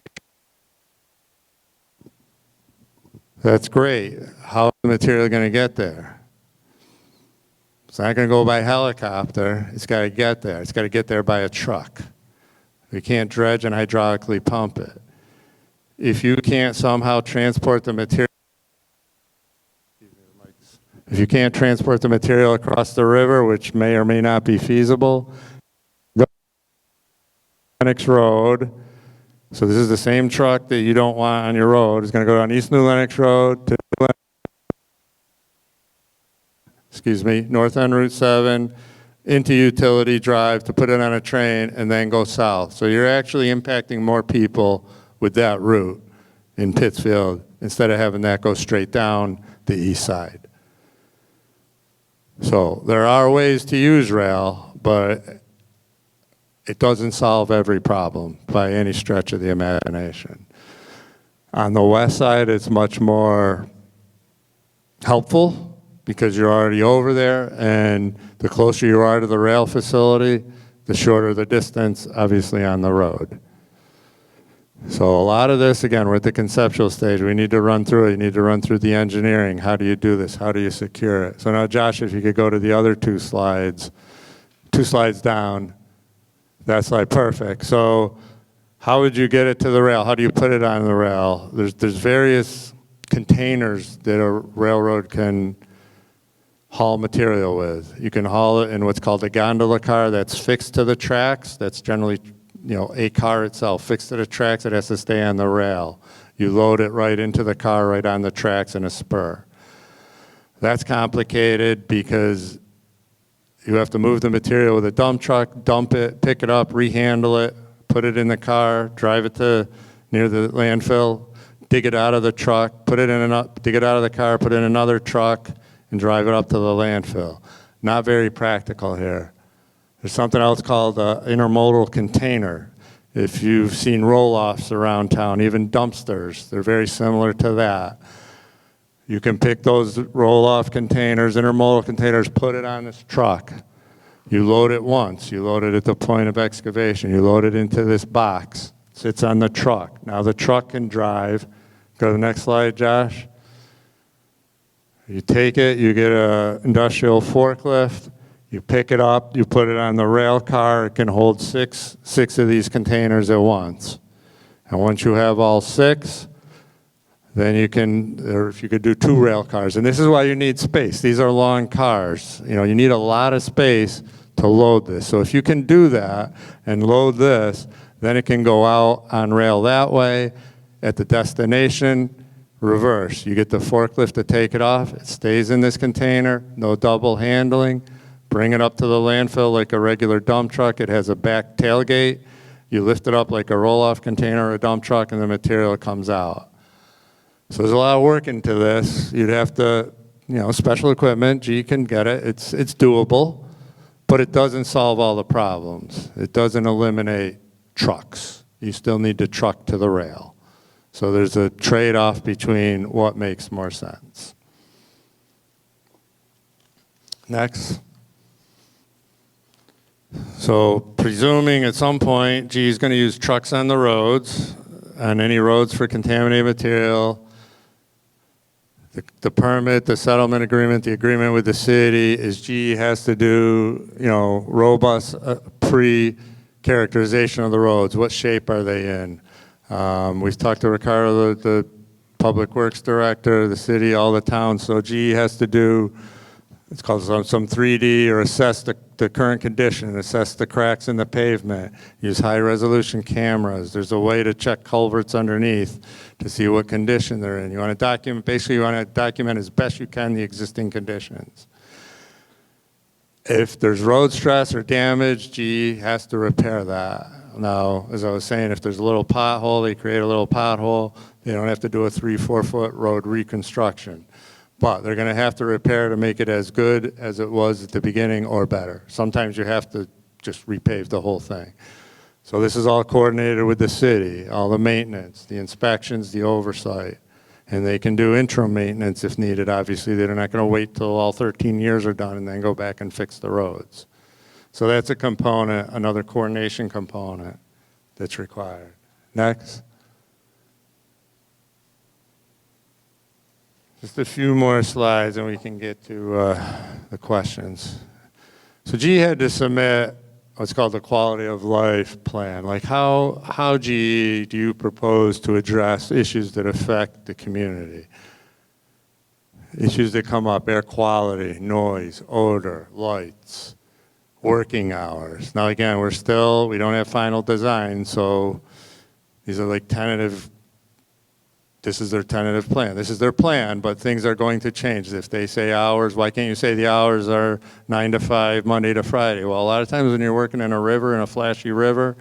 That's great. How's the material going to get there? It's not going to go by helicopter. It's got to get there. It's got to get there by a truck. We can't dredge and hydraulically pump it. If you can't somehow transport the material, if you can't transport the material across the river, which may or may not be feasible, go Lennox Road. So this is the same truck that you don't want on your road. It's going to go down East New Lennox Road to North End Route 7 into Utility Drive to put it on a train and then go south. So you're actually impacting more people with that route in Pittsfield instead of having that go straight down the east side. So there are ways to use rail, but it doesn't solve every problem by any stretch of the imagination. On the west side, it's much more helpful because you're already over there, and the closer you are to the rail facility, the shorter the distance, obviously, on the road. So a lot of this, again, we're at the conceptual stage. We need to run through it. You need to run through the engineering. How do you do this? How do you secure it? So now, Josh, if you could go to the other two slides down. That's like perfect. So how would you get it to the rail? How do you put it on the rail? There's various containers that a railroad can haul material with. You can haul it in what's called a gondola car that's fixed to the tracks. That's generally, a car itself fixed to the tracks. It has to stay on the rail. You load it right into the car, right on the tracks in a spur. That's complicated because you have to move the material with a dump truck, dump it, pick it up, rehandle it, put it in the car, drive it to near the landfill, dig it out of the truck, dig it out of the car, put it in another truck, and drive it up to the landfill. Not very practical here. There's something else called an intermodal container. If you've seen roll-offs around town, even dumpsters, they're very similar to that. You can pick those roll-off containers, intermodal containers, put it on this truck. You load it once. You load it at the point of excavation. You load it into this box. It sits on the truck. Now the truck can drive. Go to the next slide, Josh. You take it, you get an industrial forklift, you pick it up, you put it on the rail car. It can hold six of these containers at once. And once you have all six, then you can, or if you could do 2 rail cars. And this is why you need space. These are long cars. You need a lot of space to load this. So if you can do that and load this, then it can go out on rail that way. At the destination, reverse. You get the forklift to take it off. It stays in this container, no double handling. Bring it up to the landfill like a regular dump truck. It has a back tailgate. You lift it up like a roll-off container or a dump truck, and the material comes out. So there's a lot of work into this. You'd have to, special equipment, G can get it. It's doable, but it doesn't solve all the problems. It doesn't eliminate trucks. You still need to truck to the rail. So there's a trade-off between what makes more sense. Next. So presuming at some point, G is going to use trucks on the roads, on any roads for contaminated material. The permit, the settlement agreement, the agreement with the city is G has to do, robust pre-characterization of the roads. What shape are they in? We've talked to Ricardo, the Public Works Director, the city, all the towns. So G has to do, it's called some 3D or assess the current condition, assess the cracks in the pavement, use high-resolution cameras. There's a way to check culverts underneath to see what condition they're in. You want to document, basically you want to document as best you can the existing conditions. If there's road stress or damage, G has to repair that. Now, as I was saying, if there's a little pothole, they create a little pothole. They don't have to do a 3-4 foot road reconstruction. But they're going to have to repair to make it as good as it was at the beginning or better. Sometimes you have to just repave the whole thing. So this is all coordinated with the city, all the maintenance, the inspections, the oversight. And they can do interim maintenance if needed. Obviously, they're not going to wait till all 13 years are done and then go back and fix the roads. So that's a component, another coordination component that's required. Next. Just a few more slides and we can get to the questions. So GE had to submit what's called the quality of life plan. Like how GE do you propose to address issues that affect the community? Issues that come up, air quality, noise, odor, lights, working hours. Now again, we don't have final design, so these are like tentative. This is their tentative plan. This is their plan, but things are going to change. If they say hours, why can't you say the hours are 9 to 5, Monday to Friday? Well, a lot of times when you're working in a river, in a flashy river,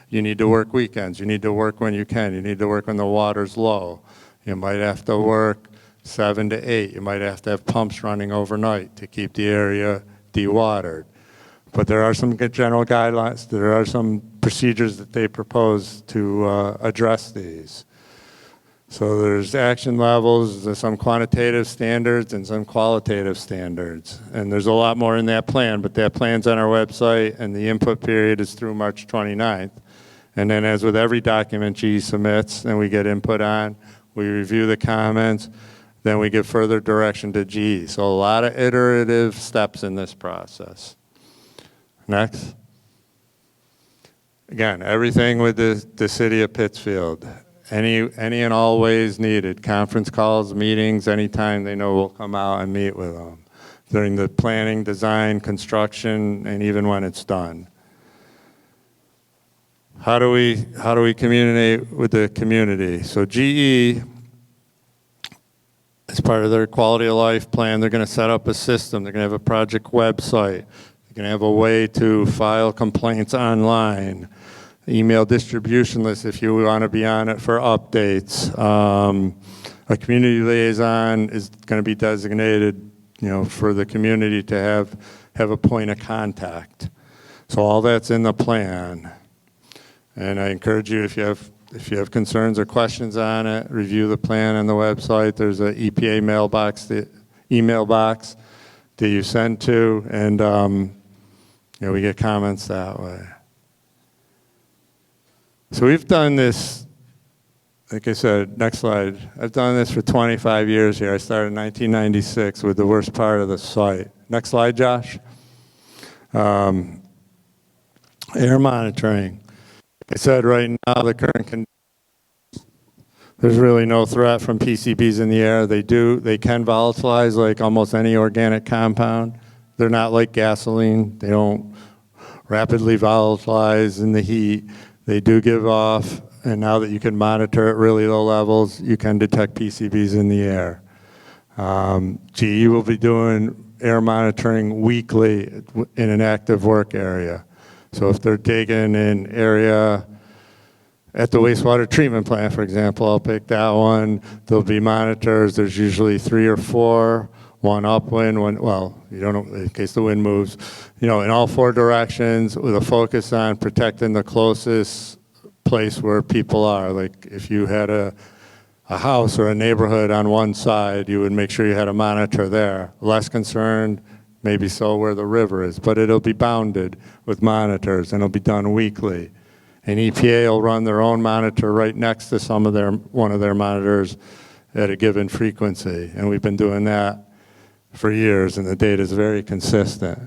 you need to work weekends. You need to work when you can. You need to work when the water's low. You might have to work 7 to 8. You might have to have pumps running overnight to keep the area dewatered. But there are some general guidelines. There are some procedures that they propose to address these. So there's action levels, there's some quantitative standards and some qualitative standards. And there's a lot more in that plan, but that plan's on our website and the input period is through March 29th. And then as with every document GE submits and we get input on, we review the comments, then we give further direction to GE. So a lot of iterative steps in this process. Next. Again, everything with the city of Pittsfield. Any and all ways needed, conference calls, meetings, anytime they know we'll come out and meet with them during the planning, design, construction, and even when it's done. How do we communicate with the community? So GE, as part of their quality of life plan, they're going to set up a system. They're going to have a project website. They're going to have a way to file complaints online. Email distribution list if you want to be on it for updates. A community liaison is going to be designated, for the community to have a point of contact. So all that's in the plan. And I encourage you, if you have concerns or questions on it, review the plan on the website. There's an EPA email box that you send to, and we get comments that way. So we've done this, like I said, next slide. I've done this for 25 years here. I started in 1996 with the worst part of the site. Next slide, Josh. Air monitoring. Like I said, right now, the current conditions, there's really no threat from PCBs in the air. They can volatilize like almost any organic compound. They're not like gasoline. They don't rapidly volatilize in the heat. They do give off, and now that you can monitor at really low levels, you can detect PCBs in the air. GE will be doing air monitoring weekly in an active work area. So if they're digging an area at the wastewater treatment plant, for example, I'll pick that one, there'll be monitors. There's usually 3 or 4, one upwind, you don't know, in case the wind moves, in all 4 directions with a focus on protecting the closest place where people are. Like if you had a house or a neighborhood on one side, you would make sure you had a monitor there. Less concerned, maybe so where the river is, but it'll be bounded with monitors and it'll be done weekly. And EPA will run their own monitor right next to one of their monitors at a given frequency. And we've been doing that for years, and the data is very consistent.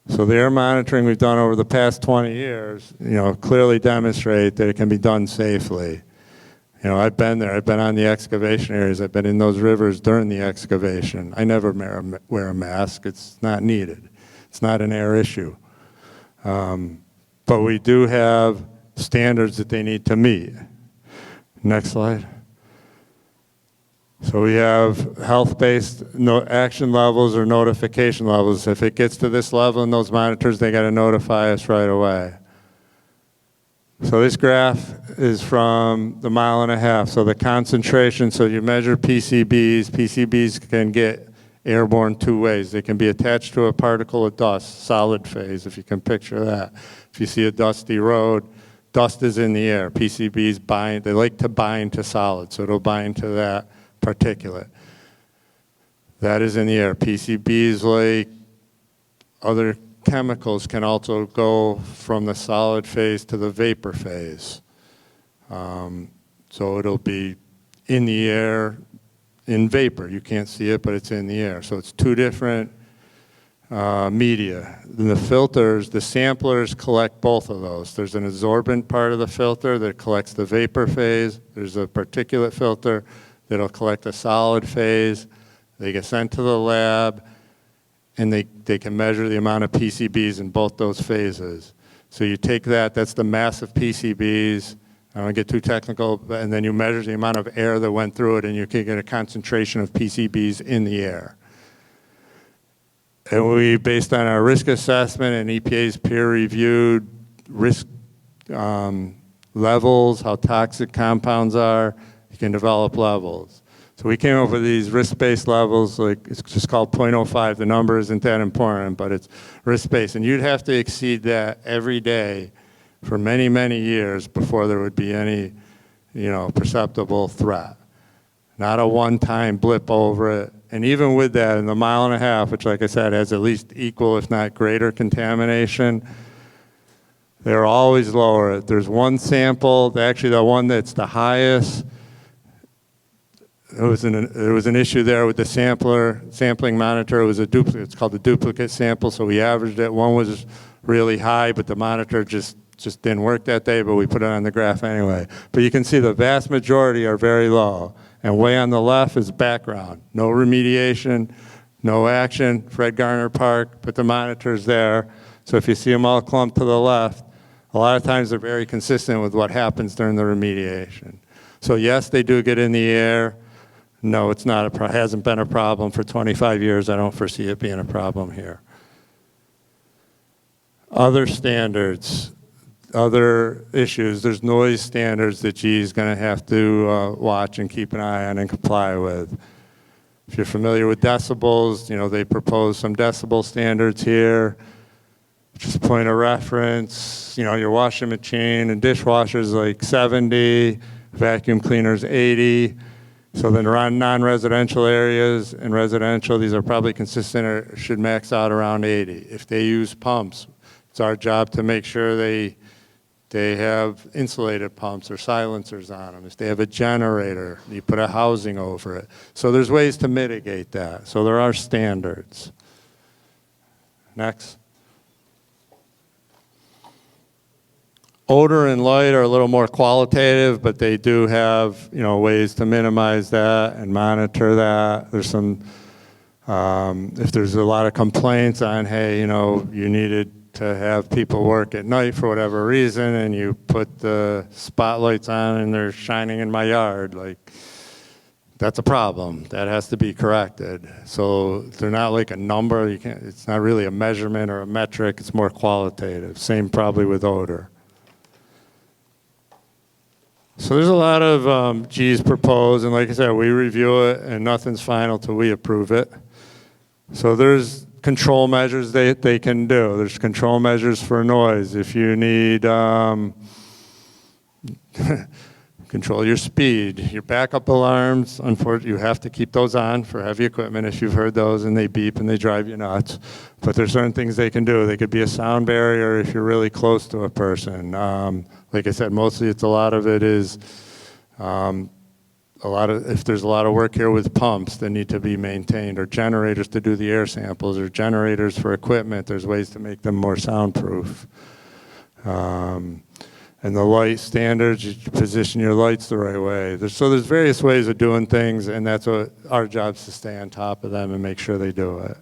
So the air monitoring we've done over the past 20 years, clearly demonstrate that it can be done safely. I've been there. I've been on the excavation areas. I've been in those rivers during the excavation. I never wear a mask. It's not needed. It's not an air issue. But we do have standards that they need to meet. Next slide. So we have health-based action levels or notification levels. If it gets to this level in those monitors, they got to notify us right away. So this graph is from the 1.5 miles. So the concentration, so you measure PCBs. PCBs can get airborne 2 ways. They can be attached to a particle of dust, solid phase, if you can picture that. If you see a dusty road, dust is in the air. PCBs bind, they like to bind to solid, so it'll bind to that particulate. That is in the air. PCBs, like other chemicals, can also go from the solid phase to the vapor phase. So it'll be in the air, in vapor. You can't see it, but it's in the air. So it's two different media. Then the filters, the samplers collect both of those. There's an absorbent part of the filter that collects the vapor phase. There's a particulate filter that'll collect the solid phase. They get sent to the lab, and they can measure the amount of PCBs in both those phases. So you take that, that's the mass of PCBs. I don't want to get too technical, and then you measure the amount of air that went through it, and you can get a concentration of PCBs in the air. And we, based on our risk assessment and EPA's peer-reviewed risk levels, how toxic compounds are, you can develop levels. So we came up with these risk-based levels, like it's just called 0.05. The number isn't that important, but it's risk-based. And you'd have to exceed that every day for many, many years before there would be any, perceptible threat. Not a one-time blip over it. And even with that, in the 1.5 miles, which like I said, has at least equal, if not greater contamination, they're always lower. There's one sample, actually the one that's the highest, there was an issue there with the sampling monitor. It was a duplicate, it's called a duplicate sample, so we averaged it. One was really high, but the monitor just didn't work that day, but we put it on the graph anyway. But you can see the vast majority are very low. And way on the left is background. No remediation, no action, Fred Garner Park, but the monitor's there. So if you see them all clumped to the left, a lot of times they're very consistent with what happens during the remediation. So yes, they do get in the air. No, it's not hasn't been a problem for 25 years. I don't foresee it being a problem here. Other standards. Other issues, there's noise standards that GE is going to have to watch and keep an eye on and comply with. If you're familiar with decibels, they propose some decibel standards here. Just a point of reference, your washing machine and dishwashers like 70, vacuum cleaners 80. So then around non-residential areas and residential, these are probably consistent or should max out around 80. If they use pumps, it's our job to make sure they have insulated pumps or silencers on them. If they have a generator, you put a housing over it. So there's ways to mitigate that. So there are standards. Next. Odor and light are a little more qualitative, but they do have ways to minimize that and monitor that. There's some, if there's a lot of complaints on, hey, you needed to have people work at night for whatever reason, and you put the spotlights on and they're shining in my yard, that's a problem. That has to be corrected. So they're not like a number. It's not really a measurement or a metric. It's more qualitative. Same probably with odor. So there's a lot of G's proposed, and like I said, we review it, and nothing's final till we approve it. So there's control measures they can do. There's control measures for noise. If you need control your speed, your backup alarms, unfortunately, you have to keep those on for heavy equipment if you've heard those and they beep and they drive you nuts. But there's certain things they can do. They could be a sound barrier if you're really close to a person. Like I said, mostly a lot of it is if there's a lot of work here with pumps that need to be maintained, or generators to do the air samples, or generators for equipment, there's ways to make them more soundproof. And the light standards, you position your lights the right way. So there's various ways of doing things, and that's what our job is, to stay on top of them and make sure they do it.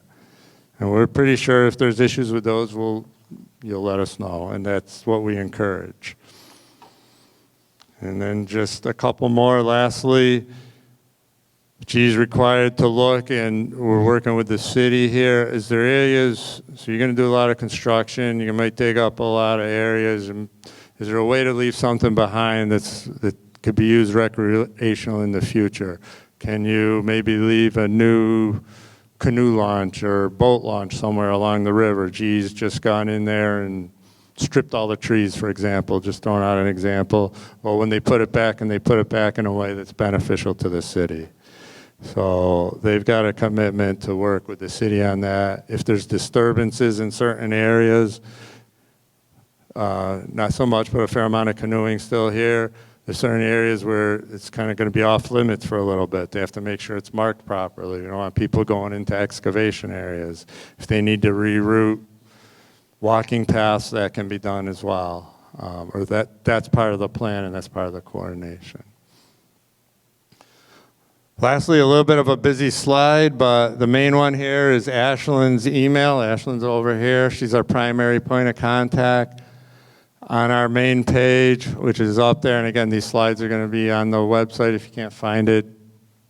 And we're pretty sure if there's issues with those, you'll let us know, and that's what we encourage. And then just a couple more. Lastly, G's required to look, and we're working with the city here. Is there areas, so you're going to do a lot of construction, you might dig up a lot of areas, and is there a way to leave something behind that could be used recreational in the future? Can you maybe leave a new canoe launch or boat launch somewhere along the river? G's just gone in there and stripped all the trees, for example, just throwing out an example. Well, when they put it back, and they put it back in a way that's beneficial to the city. So they've got a commitment to work with the city on that. If there's disturbances in certain areas, not so much, but a fair amount of canoeing still here. There's certain areas where it's kind of going to be off limits for a little bit. They have to make sure it's marked properly. You don't want people going into excavation areas. If they need to reroute walking paths, that can be done as well. Or that's part of the plan, and that's part of the coordination. Lastly, a little bit of a busy slide, but the main one here is Ashlyn's email. Ashlyn's over here. She's our primary point of contact. On our main page, which is up there, and again, these slides are going to be on the website. If you can't find it,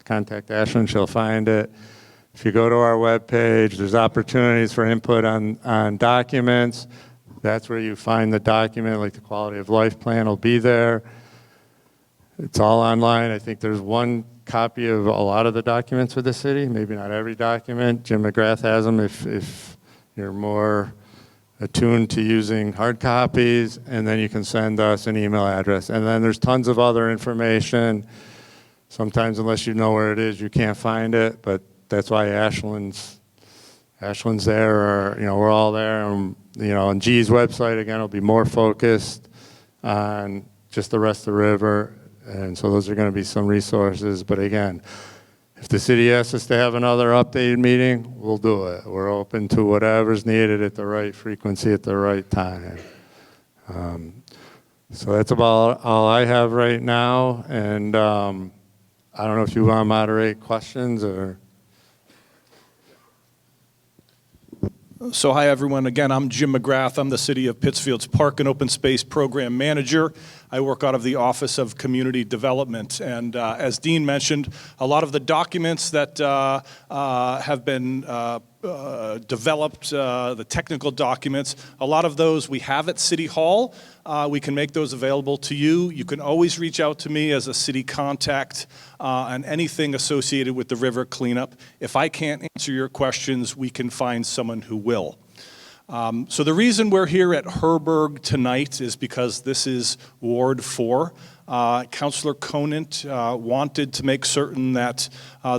contact Ashlyn, she'll find it. If you go to our webpage, there's opportunities for input on documents. That's where you find the document, like the quality of life plan will be there. It's all online. I think there's one copy of a lot of the documents for the city, maybe not every document. Jim McGrath has them if you're more attuned to using hard copies, and then you can send us an email address. And then there's tons of other information. Sometimes unless you know where it is, you can't find it, but that's why Ashlyn's there, or, you know, we're all there. And, you know, on G's website, again, will be more focused on just the rest of the river. And so those are going to be some resources. But again, if the city asks us to have another updated meeting, we'll do it. We're open to whatever's needed at the right frequency at the right time. So that's about all I have right now. And I don't know if you want to moderate questions or. So hi everyone, again I'm Jim McGrath. I'm the City of Pittsfield's Park and Open Space Program Manager. I work out of the Office of Community Development, and as Dean mentioned, a lot of the documents that have been developed, the technical documents, a lot of those we have at City Hall. We can make those available to you. You can always reach out to me as a city contact on anything associated with the river cleanup. If I can't answer your questions, we can find someone who will. So the reason we're here at Herberg tonight is because this is Ward 4. Councilor Conant wanted to make certain that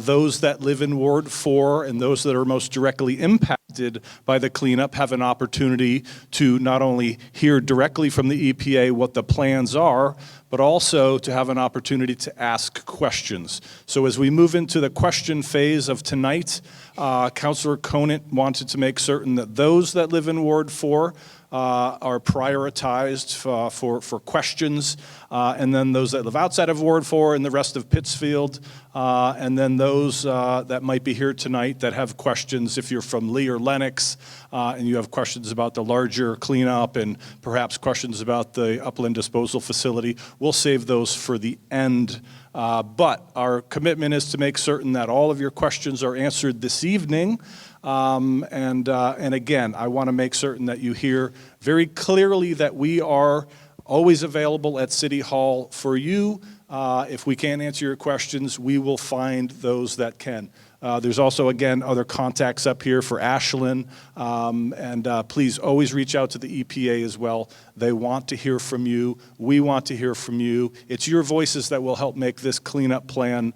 those that live in Ward 4 and those that are most directly impacted by the cleanup have an opportunity to not only hear directly from the EPA what the plans are, but also to have an opportunity to ask questions. So as we move into the question phase of tonight, Councilor Conant wanted to make certain that those that live in Ward 4 are prioritized for questions, and then those that live outside of Ward 4 and the rest of Pittsfield, and then those that might be here tonight that have questions. If you're from Lee or Lenox and you have questions about the larger cleanup and perhaps questions about the upland disposal facility, we'll save those for the end. But our commitment is to make certain that all of your questions are answered this evening. And again, I want to make certain that you hear very clearly that we are always available at City Hall for you. If we can't answer your questions, we will find those that can. There's also, again, other contacts up here for Ashlyn, and please always reach out to the EPA as well. They want to hear from you. We want to hear from you. It's your voices that will help make this cleanup plan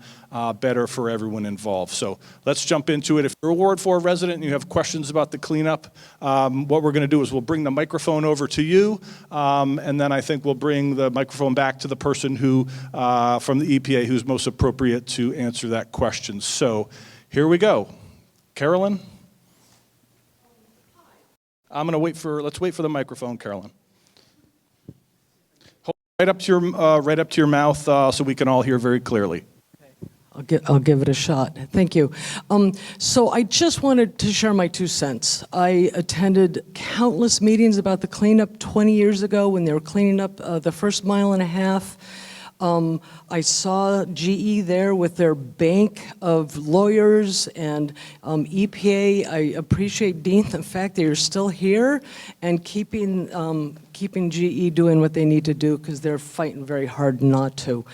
better for everyone involved. So let's jump into it. If you're a Ward 4 resident and you have questions about the cleanup, what we're going to do is we'll bring the microphone over to you, and then I think we'll bring the microphone back to the person who, from the EPA, who's most appropriate to answer that question. So here we go. Carolyn? I'm going to let's wait for the microphone, Carolyn. Hold it right up to your mouth so we can all hear very clearly. I'll give it a shot. Thank you. So I just wanted to share my 2 cents. I attended countless meetings about the cleanup 20 years ago when they were cleaning up the first mile and a half. I saw GE there with their bank of lawyers and EPA. I appreciate, Dean, the fact that you're still here and keeping GE doing what they need to do, because they're fighting very hard not to.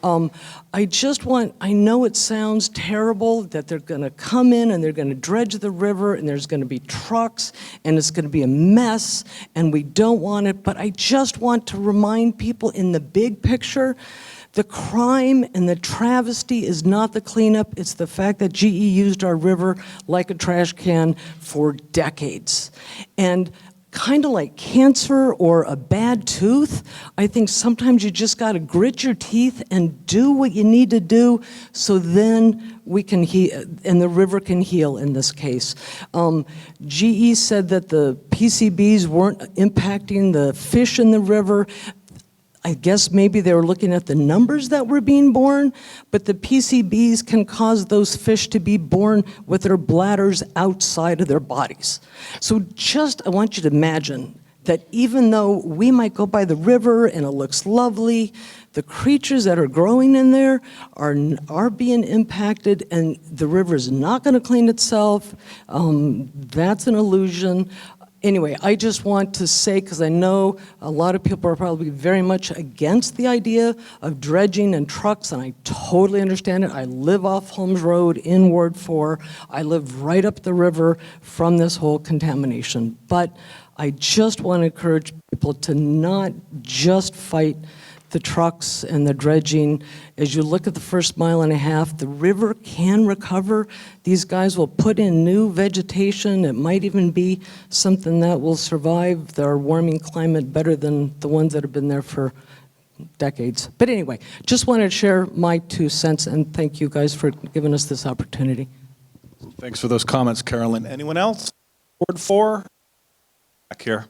I know it sounds terrible that they're going to come in and they're going to dredge the river and there's going to be trucks and it's going to be a mess and we don't want it, but I just want to remind people in the big picture, the crime and the travesty is not the cleanup, it's the fact that GE used our river like a trash can for decades. And kind of like cancer or a bad tooth, I think sometimes you just got to grit your teeth and do what you need to do so then we can heal, and the river can heal in this case. GE said that the PCBs weren't impacting the fish in the river. I guess maybe they were looking at the numbers that were being born, but the PCBs can cause those fish to be born with their bladders outside of their bodies. So I want you to imagine that even though we might go by the river and it looks lovely, the creatures that are growing in there are being impacted, and the river is not going to clean itself. That's an illusion. Anyway, I just want to say, because I know a lot of people are probably very much against the idea of dredging and trucks, and I totally understand it. I live off Holmes Road in Ward 4. I live right up the river from this whole contamination. But I just want to encourage people to not just fight the trucks and the dredging. As you look at the first mile and a half, the river can recover. These guys will put in new vegetation. It might even be something that will survive our warming climate better than the ones that have been there for decades. But anyway, just wanted to share my 2 cents, and thank you guys for giving us this opportunity. Thanks for those comments, Carolyn. Anyone else? Ward 4? Back here.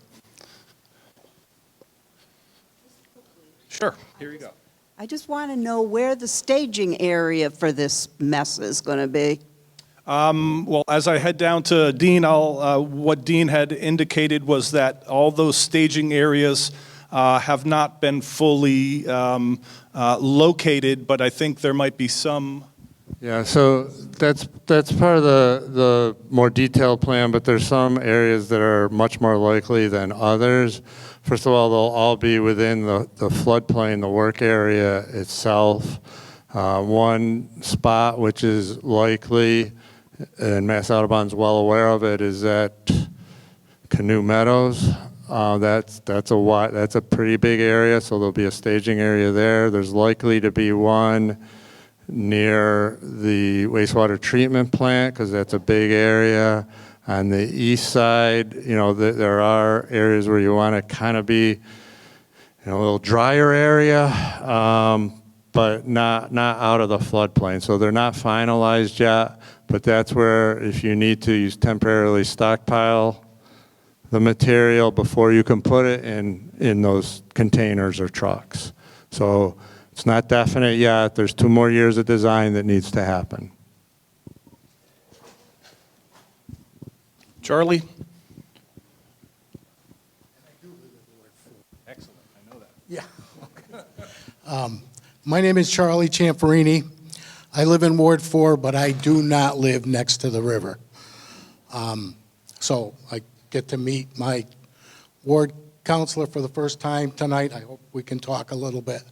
Sure, here you go. I just want to know where the staging area for this mess is going to be. Well, as I head down to Dean, what Dean had indicated was that all those staging areas have not been fully located, but I think there might be some. Yeah, so that's part of the more detailed plan, but there's some areas that are much more likely than others. First of all, they'll all be within the floodplain, the work area itself. One spot which is likely, and Mass Audubon's well aware of it, is at Canoe Meadows. That's a pretty big area, so there'll be a staging area there. There's likely to be one near the wastewater treatment plant, because that's a big area. On the east side, you know, there are areas where you want to kind of be, you know, a little drier area, but not out of the floodplain. So they're not finalized yet, but that's where, if you need to, you temporarily stockpile the material before you can put it in those containers or trucks. So it's not definite yet. There's 2 more years of design that needs to happen. Charlie? Excellent, I know that. Yeah. My name is Charlie Ciamfarini. I live in Ward 4, but I do not live next to the river. So I get to meet my ward counselor for the first time tonight. I hope we can talk a little bit.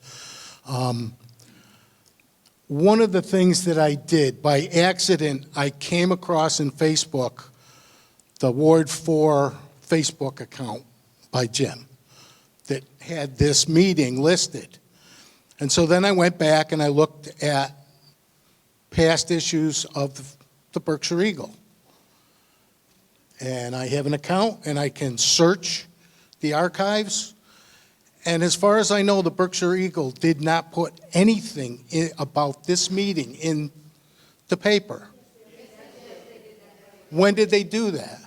One of the things that I did, by accident, I came across in Facebook the Ward 4 Facebook account by Jim that had this meeting listed. And so then I went back and I looked at past issues of the Berkshire Eagle. And I have an account and I can search the archives. And as far as I know, the Berkshire Eagle did not put anything about this meeting in the paper. When did they do that?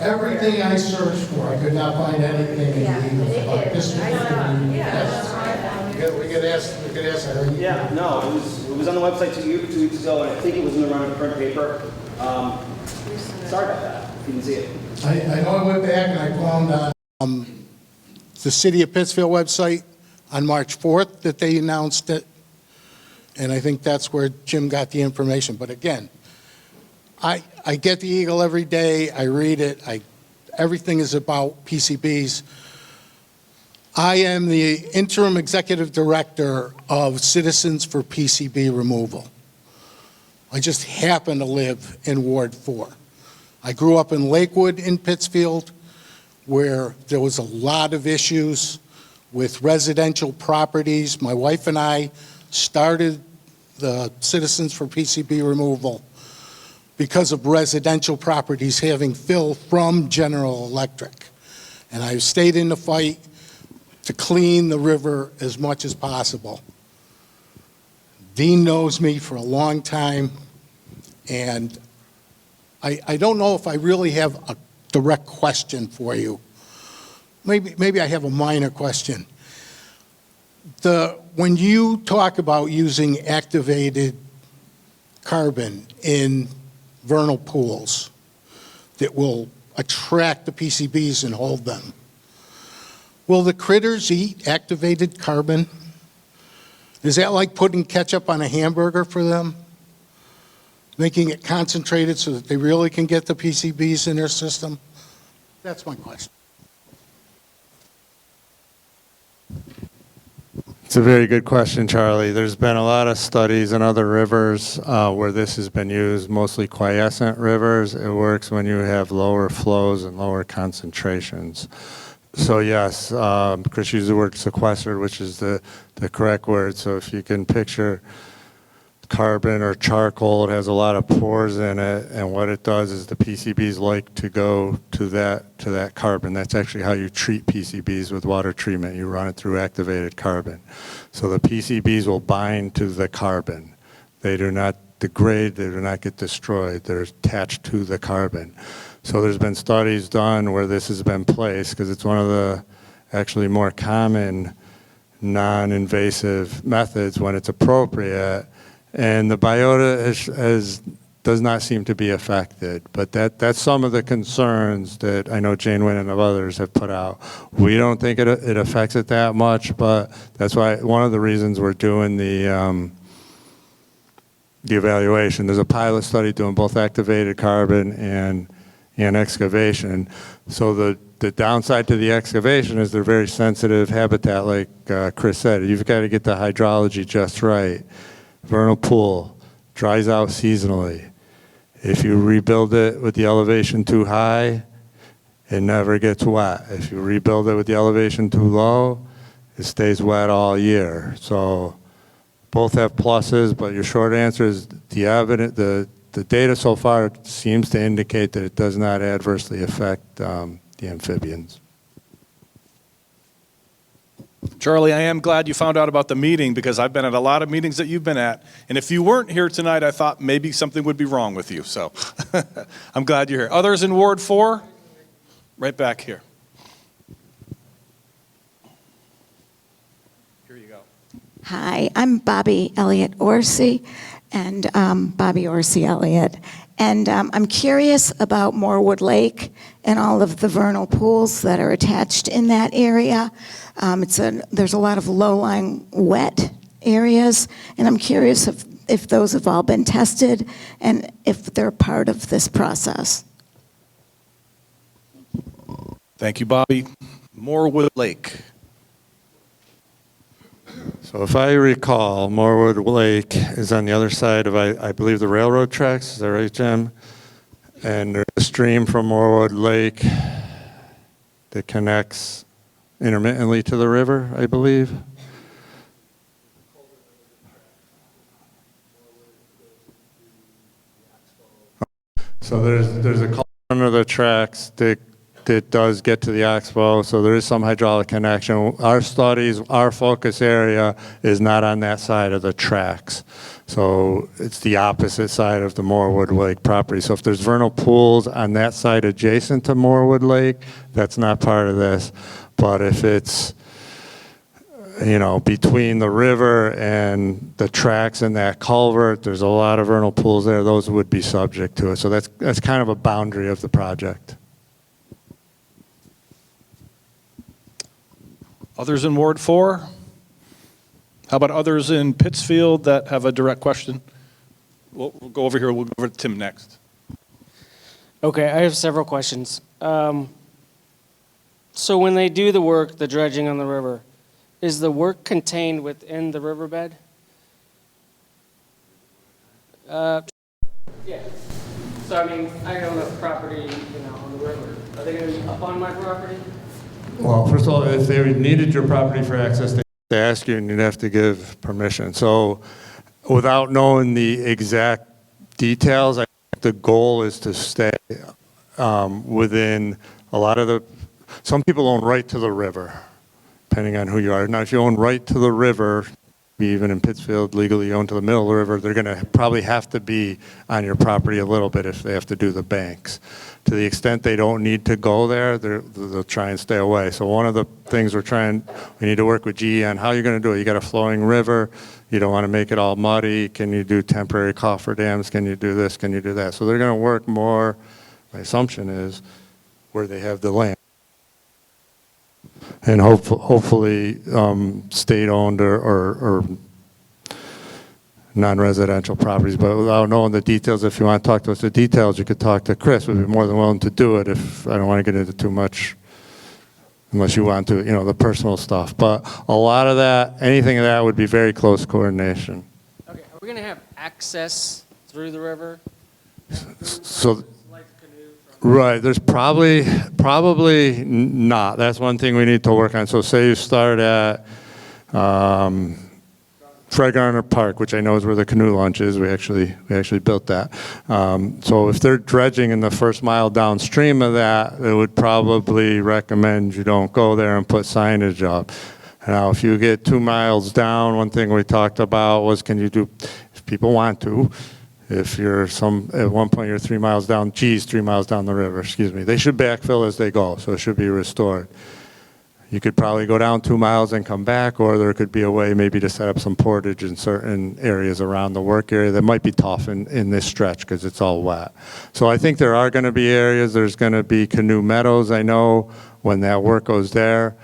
Everything I searched for, I could not find anything in the Eagle about this meeting. We could ask her. Yeah, no, it was on the website 2 weeks ago, and I think it was in the run of print paper. Sorry about that. You didn't see it. I know I went back and I found on the City of Pittsfield website on March 4th that they announced it, and I think that's where Jim got the information. But again, I get the Eagle every day, I read it, everything is about PCBs. I am the interim executive director of Citizens for PCB Removal. I just happen to live in Ward 4. I grew up in Lakewood in Pittsfield, where there was a lot of issues with residential properties. My wife and I started the Citizens for PCB Removal because of residential properties having fill from General Electric. And I stayed in the fight to clean the river as much as possible. Dean knows me for a long time, and I don't know if I really have a direct question for you. Maybe I have a minor question. When you talk about using activated carbon in vernal pools that will attract the PCBs and hold them, will the critters eat activated carbon? Is that like putting ketchup on a hamburger for them? Making it concentrated so that they really can get the PCBs in their system? That's my question. It's a very good question, Charlie. There's been a lot of studies in other rivers where this has been used, mostly quiescent rivers. It works when you have lower flows and lower concentrations. So yes, Chris used the word sequestered, which is the correct word. So if you can picture carbon or charcoal, it has a lot of pores in it, and what it does is the PCBs like to go to that carbon. That's actually how you treat PCBs with water treatment. You run it through activated carbon. So the PCBs will bind to the carbon. They do not degrade, they do not get destroyed. They're attached to the carbon. So there's been studies done where this has been placed, because it's one of the actually more common non-invasive methods when it's appropriate. And the biota does not seem to be affected, but that's some of the concerns that I know Jane Wynn and others have put out. We don't think it affects it that much, but that's why one of the reasons we're doing the evaluation. There's a pilot study doing both activated carbon and excavation. So the downside to the excavation is they're very sensitive habitat, like Chris said. You've got to get the hydrology just right. Vernal pool dries out seasonally. If you rebuild it with the elevation too high, it never gets wet. If you rebuild it with the elevation too low, it stays wet all year. So both have pluses, but your short answer is the data so far seems to indicate that it does not adversely affect the amphibians. Charlie, I am glad you found out about the meeting, because I've been at a lot of meetings that you've been at. And if you weren't here tonight, I thought maybe something would be wrong with you. So I'm glad you're here. Others in Ward 4? Right back here. Here you go. Hi, I'm Bobby Elliott Orsi, and Bobby Orsi Elliott. And I'm curious about Morewood Lake and all of the vernal pools that are attached in that area. There's a lot of low-lying wet areas, and I'm curious if those have all been tested and if they're part of this process. Thank you, Bobby. Morewood Lake. So if I recall, Morewood Lake is on the other side of, I believe, the railroad tracks. Is that right, Jim? And there's a stream from Morewood Lake that connects intermittently to the river, I believe. So there's a culvert under the tracks that does get to the Oxbow, so there is some hydraulic connection. Our studies, our focus area is not on that side of the tracks. So it's the opposite side of the Morewood Lake property. So if there's vernal pools on that side adjacent to Morewood Lake, that's not part of this. But if it's you know, between the river and the tracks and that culvert, there's a lot of vernal pools there. Those would be subject to it. So that's kind of a boundary of the project. Others in Ward 4? How about others in Pittsfield that have a direct question? We'll go over here. We'll go over to Tim next. Okay, I have several questions. So when they do the work, the dredging on the river, is the work contained within the riverbed? Yeah. So I mean, I own a property, you know, on the river. Are they going to be up on my property? Well, first of all, if they needed your property for access, they ask you and you'd have to give permission. So without knowing the exact details, I think the goal is to stay within a lot of the, some people own right to the river, depending on who you are. Now, if you own right to the river, even in Pittsfield, legally owned to the middle of the river, they're going to probably have to be on your property a little bit if they have to do the banks. To the extent they don't need to go there, they'll try and stay away. So one of the things we need to work with GE on how you're going to do it. You got a flowing river. You don't want to make it all muddy. Can you do temporary coffer dams? Can you do this? Can you do that? So they're going to work more, my assumption is, where they have the land. And hopefully state-owned or non-residential properties. But without knowing the details, if you want to talk to us the details, you could talk to Chris. We'd be more than willing to do it if I don't want to get into too much, unless you want to, you know, the personal stuff. But a lot of that, anything of that would be very close coordination. Okay, are we going to have access through the river? So, Like the canoe from right, there's probably not. That's one thing we need to work on. So say you start at Fred Garner Park, which I know is where the canoe launch is. We actually built that. So if they're dredging in the first mile downstream of that, they would probably recommend you don't go there and put signage up. Now, if you get 2 miles down, one thing we talked about was, can you do, if people want to, if you're at one point you're 3 miles down, 3 miles down the river, excuse me, they should backfill as they go, so it should be restored. You could probably go down 2 miles and come back, or there could be a way maybe to set up some portage in certain areas around the work area that might be tough in this stretch because it's all wet. So I think there are going to be areas, there's going to be canoe meadows. I know when that work goes there,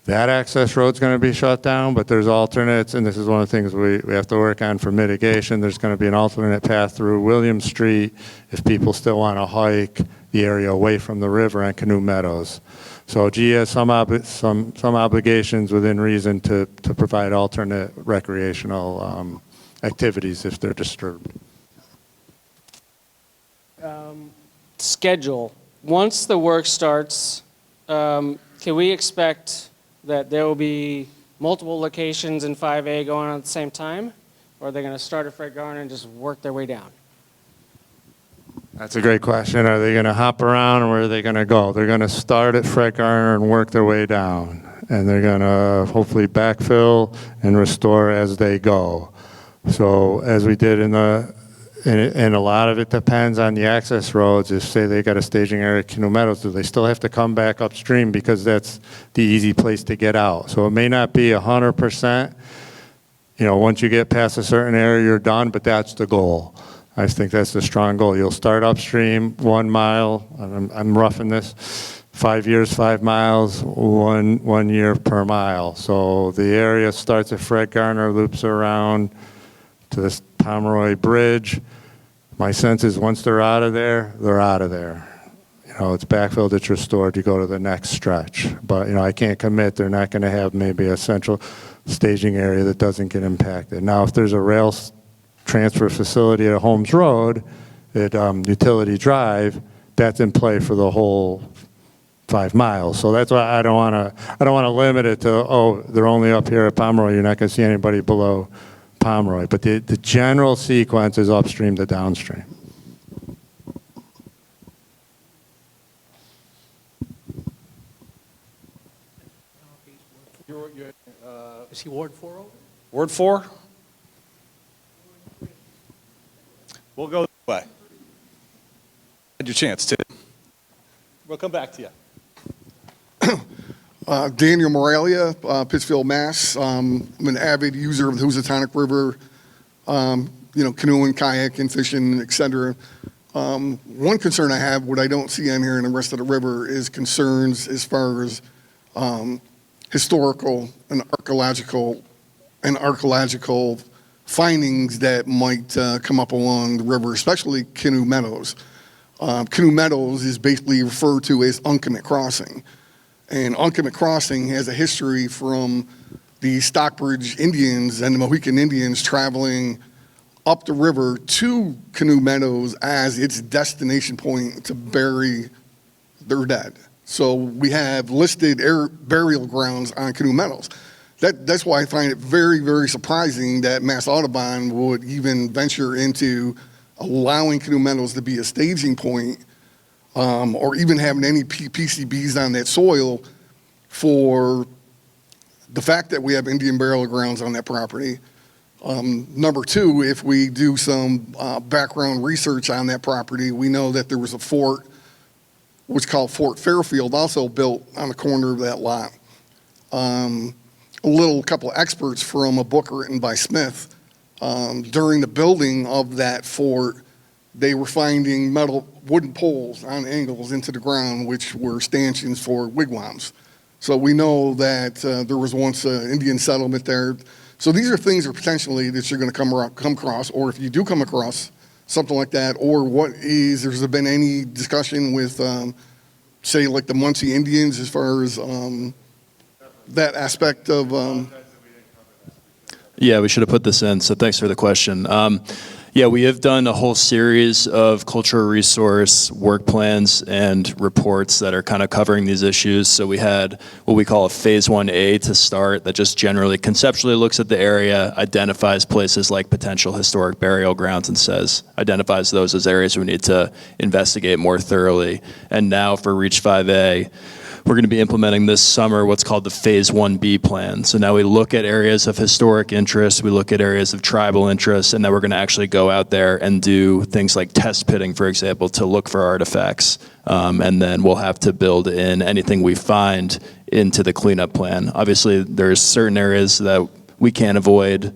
that access road's going to be shut down, but there's alternates, and this is one of the things we have to work on for mitigation. There's going to be an alternate path through William Street if people still want to hike the area away from the river and canoe meadows. So GE has some obligations within reason to provide alternate recreational activities if they're disturbed. schedule. Once the work starts, can we expect that there will be multiple locations in 5A going on at the same time? Or are they going to start at Fred Garner and just work their way down? That's a great question. Are they going to hop around, or where are they going to go? They're going to start at Fred Garner and work their way down. And they're going to hopefully backfill and restore as they go. So as we did and a lot of it depends on the access roads. If, say, they got a staging area at Canoe Meadows, do they still have to come back upstream because that's the easy place to get out? So it may not be 100%. You know, once you get past a certain area, you're done, but that's the goal. I think that's the strong goal. You'll start upstream 1 mile, I'm roughing this, 5 years, 5 miles, one year per mile. So the area starts at Fred Garner, loops around to this Pomeroy Bridge. My sense is once they're out of there, they're out of there. You know, it's backfilled, it's restored, you go to the next stretch. But, you know, I can't commit, they're not going to have maybe a central staging area that doesn't get impacted. Now, if there's a rail transfer facility at Holmes Road, at Utility Drive, that's in play for the whole 5 miles. So that's why I don't want to limit it to, oh, they're only up here at Pomeroy, you're not going to see anybody below Pomeroy. But the general sequence is upstream to downstream. Is he Ward 4 over? Ward 4? We'll go this way. Had your chance, Tim. We'll come back to you. Daniel Moralia, Pittsfield, Mass. I'm an avid user of the Housatonic River, canoeing, kayaking, fishing, etc. One concern I have, what I don't see on here in the rest of the river, is concerns as far as historical and archaeological findings that might come up along the river, especially canoe meadows. Canoe meadows is basically referred to as Uncommit Crossing. And Uncommit Crossing has a history from the Stockbridge Indians and the Mohican Indians traveling up the river to Canoe Meadows as its destination point to bury their dead. So we have listed burial grounds on Canoe Meadows. That's why I find it very, very surprising that Mass Audubon would even venture into allowing Canoe Meadows to be a staging point, or even having any PCBs on that soil, for the fact that we have Indian burial grounds on that property. Number two, if we do some background research on that property, we know that there was a fort, what's called Fort Fairfield, also built on the corner of that lot. A couple of experts from a book written by Smith, during the building of that fort, they were finding wooden poles on angles into the ground, which were stanchions for wigwams. So we know that there was once an Indian settlement there. So these are things that potentially that you're going to come across, or if you do come across something like that, or has there been any discussion with, say, like the Muncie Indians as far as that aspect of... Yeah, we should have put this in, so thanks for the question. Yeah, we have done a whole series of cultural resource work plans and reports that are kind of covering these issues. So we had what we call a phase 1A to start that just generally conceptually looks at the area, identifies places like potential historic burial grounds and identifies those as areas we need to investigate more thoroughly. And now for Reach 5A, we're going to be implementing this summer what's called the Phase 1B plan. So now we look at areas of historic interest, we look at areas of tribal interest, and then we're going to actually go out there and do things like test pitting, for example, to look for artifacts. And then we'll have to build in anything we find into the cleanup plan. Obviously, there's certain areas that we can't avoid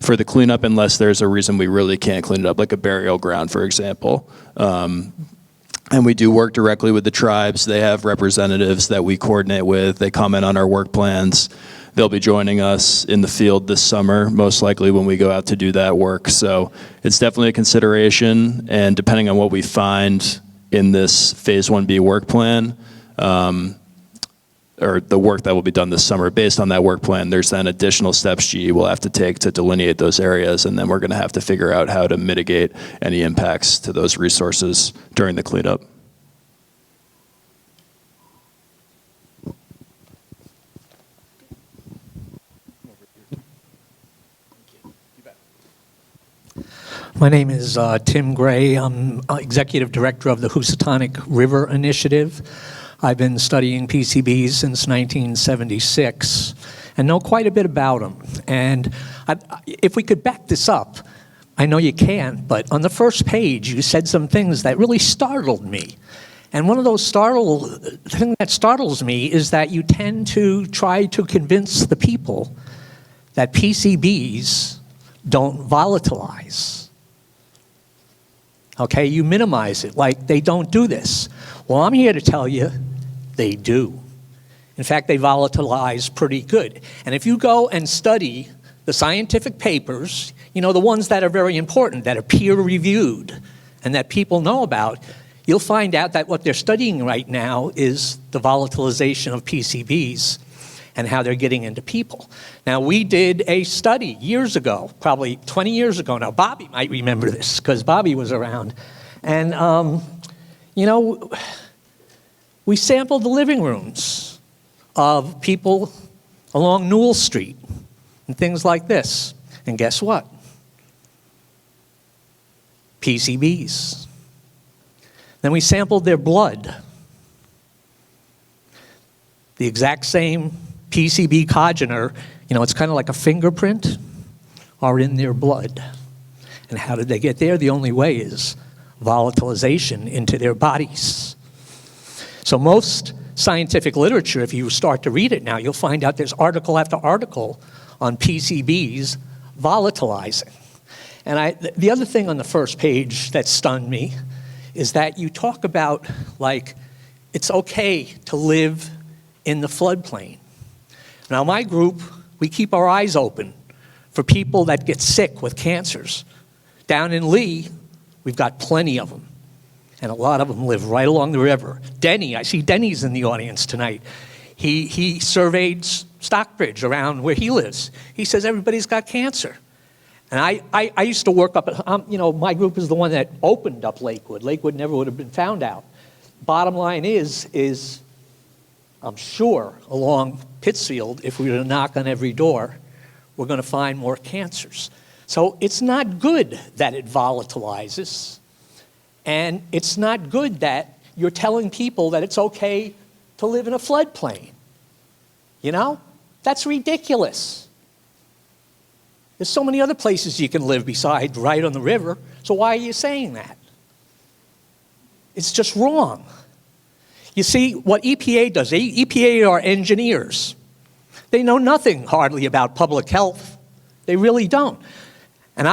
for the cleanup unless there's a reason we really can't clean it up, like a burial ground, for example. And we do work directly with the tribes. They have representatives that we coordinate with. They comment on our work plans. They'll be joining us in the field this summer, most likely when we go out to do that work. So it's definitely a consideration, and depending on what we find in this Phase 1B work plan, or the work that will be done this summer, based on that work plan, there's then additional steps GE will have to take to delineate those areas, and then we're going to have to figure out how to mitigate any impacts to those resources during the cleanup. My name is Tim Gray. I'm Executive Director of the Housatonic River Initiative. I've been studying PCBs since 1976 and know quite a bit about them. And if we could back this up, I know you can't, but on the first page you said some things that really startled me. And one of those thing that startles me is that you tend to try to convince the people that PCBs don't volatilize. Okay, you minimize it, like they don't do this. Well, I'm here to tell you they do. In fact, they volatilize pretty good. And if you go and study the scientific papers, you know, the ones that are very important, that are peer-reviewed and that people know about, you'll find out that what they're studying right now is the volatilization of PCBs and how they're getting into people. Now, we did a study years ago, probably 20 years ago now. Bobby might remember this because Bobby was around. And, you know, we sampled the living rooms of people along Newell Street and things like this. And guess what? PCBs. Then we sampled their blood. The exact same PCB congener, you know, it's kind of like a fingerprint, are in their blood. And how did they get there? The only way is volatilization into their bodies. So most scientific literature, if you start to read it now, you'll find out there's article after article on PCBs volatilizing. And the other thing on the first page that stunned me is that you talk about, like, it's okay to live in the floodplain. Now, my group, we keep our eyes open for people that get sick with cancers. Down in Lee, we've got plenty of them, and a lot of them live right along the river. Denny, I see Denny's in the audience tonight. He surveyed Stockbridge around where he lives. He says everybody's got cancer. And I used to work up at, my group is the one that opened up Lakewood. Lakewood never would have been found out. Bottom line is I'm sure along Pittsfield, if we were to knock on every door, we're going to find more cancers. So it's not good that it volatilizes, and it's not good that you're telling people that it's okay to live in a floodplain. You know? That's ridiculous. There's so many other places you can live besides right on the river, so why are you saying that? It's just wrong. You see, what EPA does, EPA are engineers. They know nothing hardly about public health. They really don't. And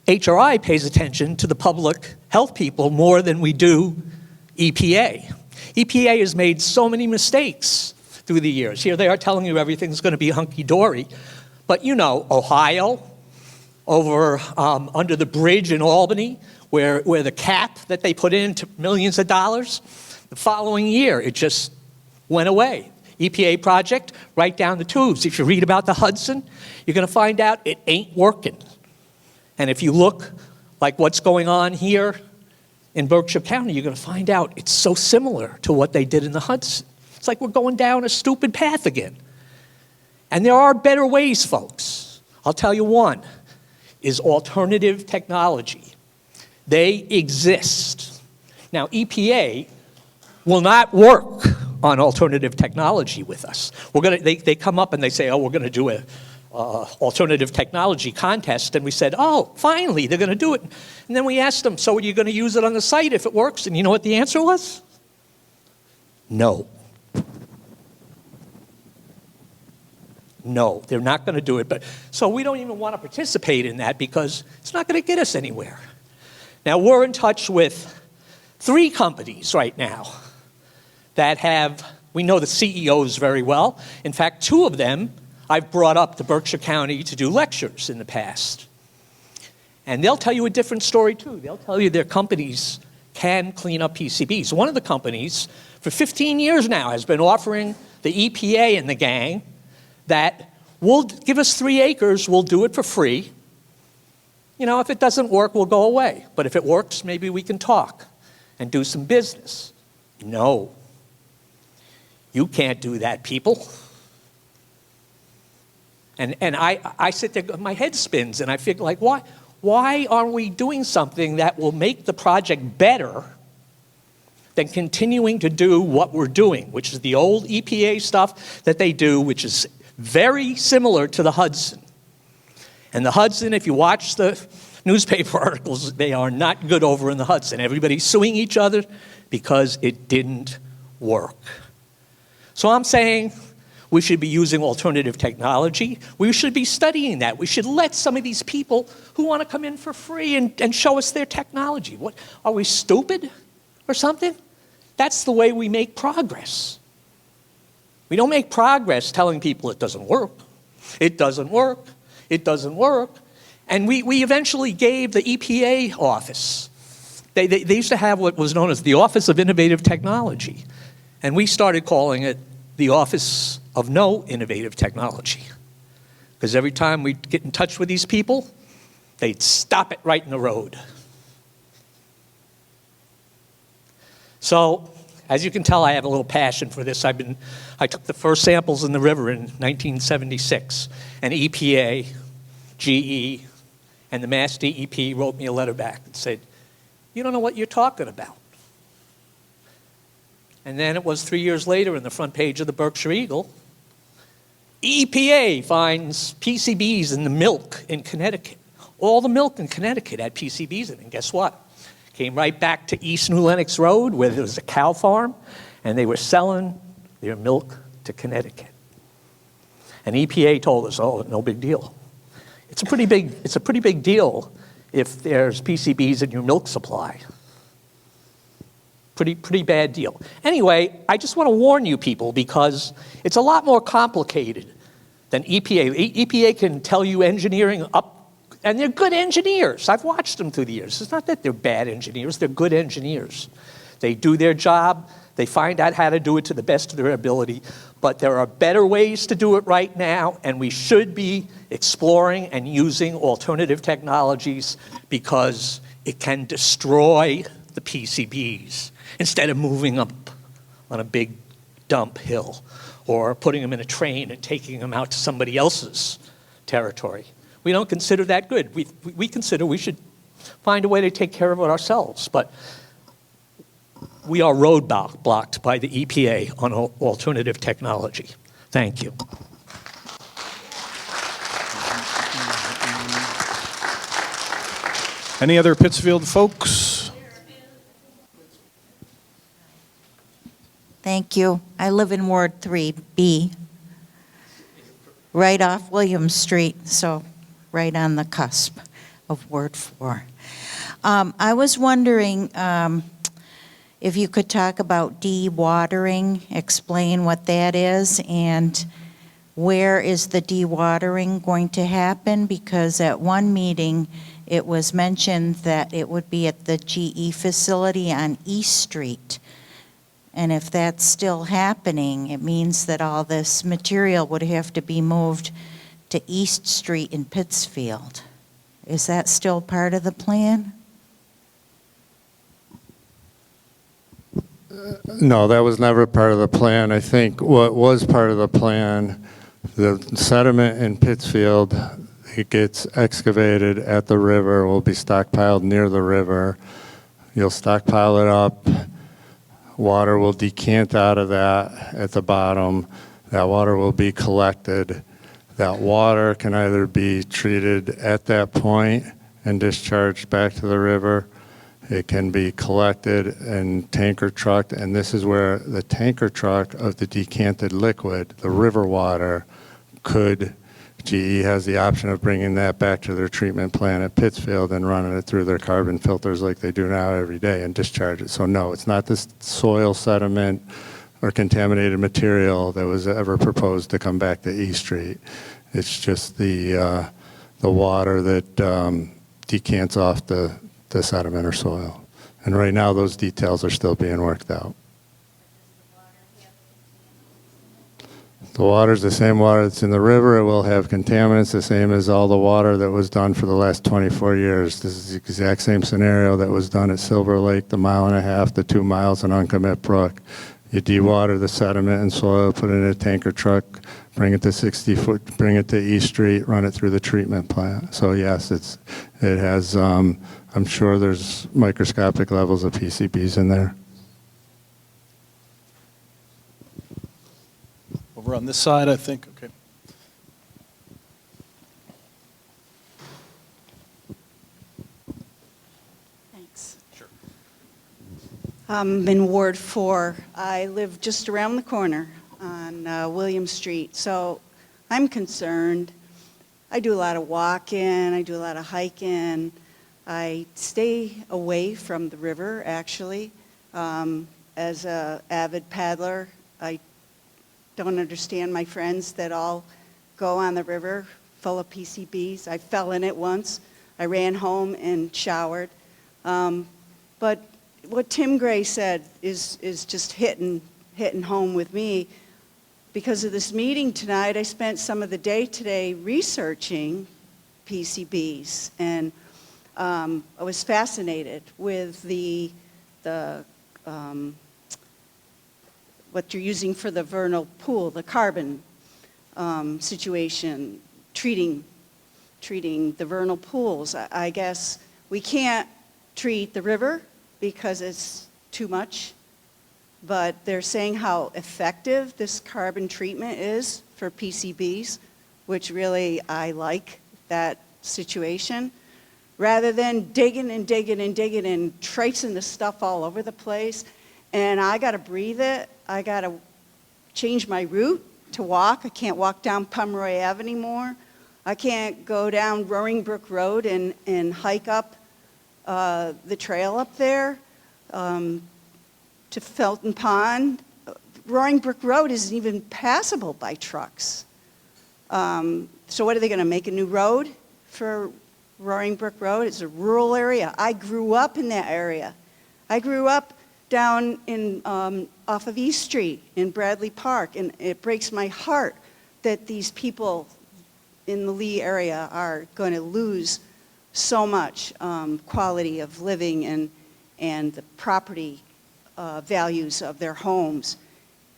HRI pays attention to the public health people more than we do EPA. EPA has made so many mistakes through the years. Here they are telling you everything's going to be hunky-dory. But you know, Ohio, over under the bridge in Albany, where the cap that they put in to millions of dollars, the following year it just went away. EPA project, right down the tubes. If you read about the Hudson, you're going to find out it ain't working. And if you look like what's going on here in Berkshire County, you're going to find out it's so similar to what they did in the Hudson. It's like we're going down a stupid path again. And there are better ways, folks. I'll tell you one, is alternative technology. They exist. Now, EPA will not work on alternative technology with us. They come up and they say, oh, we're going to do a alternative technology contest. And we said, oh, finally, they're going to do it. And then we asked them, so are you going to use it on the site if it works? And you know what the answer was? No. No, they're not going to do it. But so we don't even want to participate in that because it's not going to get us anywhere. Now, we're in touch with 3 companies right now that have, we know the CEOs very well. In fact, 2 of them I've brought up to Berkshire County to do lectures in the past. And they'll tell you a different story, too. They'll tell you their companies can clean up PCBs. One of the companies, for 15 years now, has been offering the EPA and the gang that will give us 3 acres, we'll do it for free. You know, if it doesn't work, we'll go away. But if it works, maybe we can talk and do some business. No. You can't do that, people. And I sit there, my head spins, and I figure, like, why aren't we doing something that will make the project better than continuing to do what we're doing, which is the old EPA stuff that they do, which is very similar to the Hudson. And the Hudson, if you watch the newspaper articles, they are not good over in the Hudson. Everybody's suing each other because it didn't work. So I'm saying we should be using alternative technology. We should be studying that. We should let some of these people who want to come in for free and show us their technology. What, are we stupid or something? That's the way we make progress. We don't make progress telling people it doesn't work. It doesn't work. It doesn't work. And we eventually gave the EPA office. They used to have what was known as the Office of Innovative Technology. And we started calling it the Office of No Innovative Technology. Because every time we'd get in touch with these people, they'd stop it right in the road. So, as you can tell, I have a little passion for this. I took the first samples in the river in 1976, and EPA, GE, and the Mass DEP wrote me a letter back and said, you don't know what you're talking about. And then it was 3 years later in the front page of the Berkshire Eagle, EPA finds PCBs in the milk in Connecticut. All the milk in Connecticut had PCBs in it, and guess what? Came right back to East New Lenox Road, where there was a cow farm, and they were selling their milk to Connecticut. And EPA told us, oh, no big deal. It's a pretty big deal if there's PCBs in your milk supply. Pretty bad deal. Anyway, I just want to warn you people because it's a lot more complicated than EPA. EPA can tell you engineering up, and they're good engineers. I've watched them through the years. It's not that they're bad engineers, they're good engineers. They do their job, they find out how to do it to the best of their ability, but there are better ways to do it right now, and we should be exploring and using alternative technologies because it can destroy the PCBs instead of moving up on a big dump hill or putting them in a train and taking them out to somebody else's territory. We don't consider that good. We consider we should find a way to take care of it ourselves, but we are roadblocked by the EPA on alternative technology. Thank you. Any other Pittsfield folks? Thank you. I live in Ward 3B, right off William Street, so right on the cusp of Ward 4. I was wondering if you could talk about dewatering, explain what that is, and where is the dewatering going to happen? Because at one meeting, it was mentioned that it would be at the GE facility on East Street. And if that's still happening, it means that all this material would have to be moved to East Street in Pittsfield. Is that still part of the plan? No, that was never part of the plan. I think what was part of the plan, the sediment in Pittsfield, it gets excavated at the river, will be stockpiled near the river. You'll stockpile it up. Water will decant out of that at the bottom. That water will be collected. That water can either be treated at that point and discharged back to the river. It can be collected and tanker trucked, and this is where the tanker truck of the decanted liquid, the river water, GE has the option of bringing that back to their treatment plant at Pittsfield and running it through their carbon filters like they do now every day and discharge it. So no, it's not this soil decediment or contaminated material that was ever proposed to come back to E Street. It's just the water that decants off the sediment or soil. And right now those details are still being worked out. The water is the same water that's in the river. It will have contaminants, the same as all the water that was done for the last 24 years. This is the exact same scenario that was done at Silver Lake, the 1.5 miles to 2 miles in Uncommit Brook. You dewater the sediment and soil, put it in a tanker truck, bring it to 60 foot, bring it to East Street, run it through the treatment plant. So yes, it has, I'm sure there's microscopic levels of PCBs in there. Over on this side, I think. Okay. Thanks. Sure. I'm in Ward 4. I live just around the corner on William Street, so I'm concerned. I do a lot of walking, I do a lot of hiking. I stay away from the river, actually. As an avid paddler, I don't understand my friends that all go on the river full of PCBs. I fell in it once. I ran home and showered. But what Tim Gray said is just hitting home with me. Because of this meeting tonight, I spent some of the day today researching PCBs, and I was fascinated with what you're using for the vernal pool, the carbon situation, treating the vernal pools. I guess we can't treat the river because it's too much, but they're saying how effective this carbon treatment is for PCBs, which really I like that situation. Rather than digging and tracing the stuff all over the place, and I got to breathe it, I got to change my route to walk. I can't walk down Pomeroy Ave anymore. I can't go down Roaring Brook Road and hike up the trail up there to Felton Pond. Roaring Brook Road isn't even passable by trucks. So what are they going to make a new road for Roaring Brook Road? It's a rural area. I grew up in that area. I grew up down in off of East Street in Bradley Park, and it breaks my heart that these people in the Lee area are going to lose so much quality of living and the property values of their homes.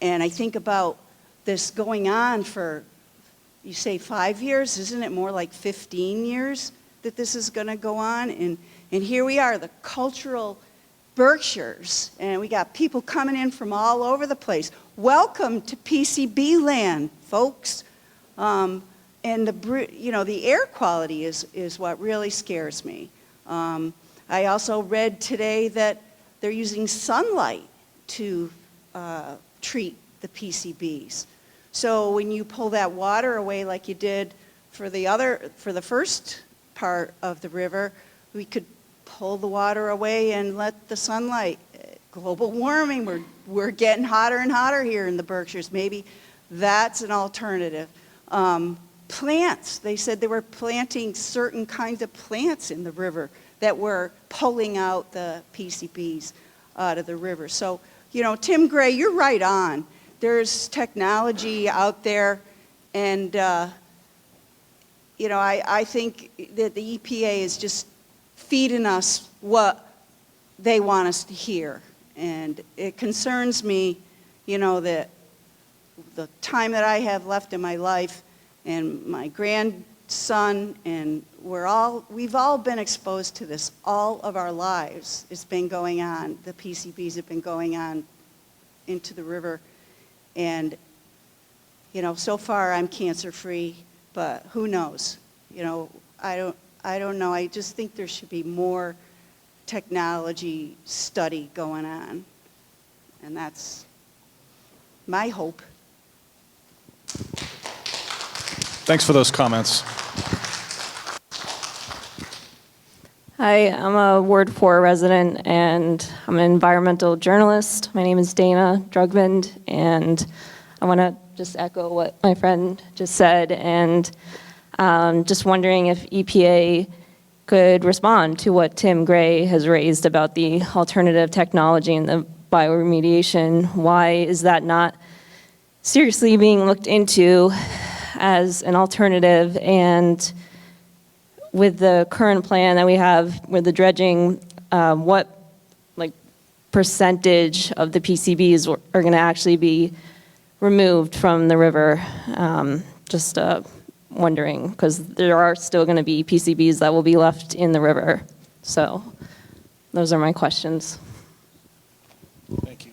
And I think about this going on for, you say 5 years, isn't it more like 15 years that this is going to go on? And here we are, the cultural Berkshires, and we got people coming in from all over the place. Welcome to PCB land, folks. And the air quality is what really scares me. I also read today that they're using sunlight to treat the PCBs. So when you pull that water away like you did for the first part of the river, we could pull the water away and let the sunlight. Global warming, we're getting hotter and hotter here in the Berkshires. Maybe that's an alternative. Plants, they said they were planting certain kinds of plants in the river that were pulling out the PCBs out of the river. So, Tim Gray, you're right on. There's technology out there, and, I think that the EPA is just feeding us what they want us to hear. And it concerns me, that the time that I have left in my life and my grandson, and we've all been exposed to this all of our lives. It's been going on. The PCBs have been going on into the river. And, so far I'm cancer-free, but who knows? I don't know. I just think there should be more technology study going on. And that's my hope. Thanks for those comments. Hi, I'm a Ward 4 resident, and I'm an environmental journalist. My name is Dana Drugmond, and I want to just echo what my friend just said, and just wondering if EPA could respond to what Tim Gray has raised about the alternative technology and the bioremediation. Why is that not seriously being looked into as an alternative? And with the current plan that we have with the dredging, what percentage of the PCBs are going to actually be removed from the river? Just wondering, because there are still going to be PCBs that will be left in the river. So those are my questions. Thank you.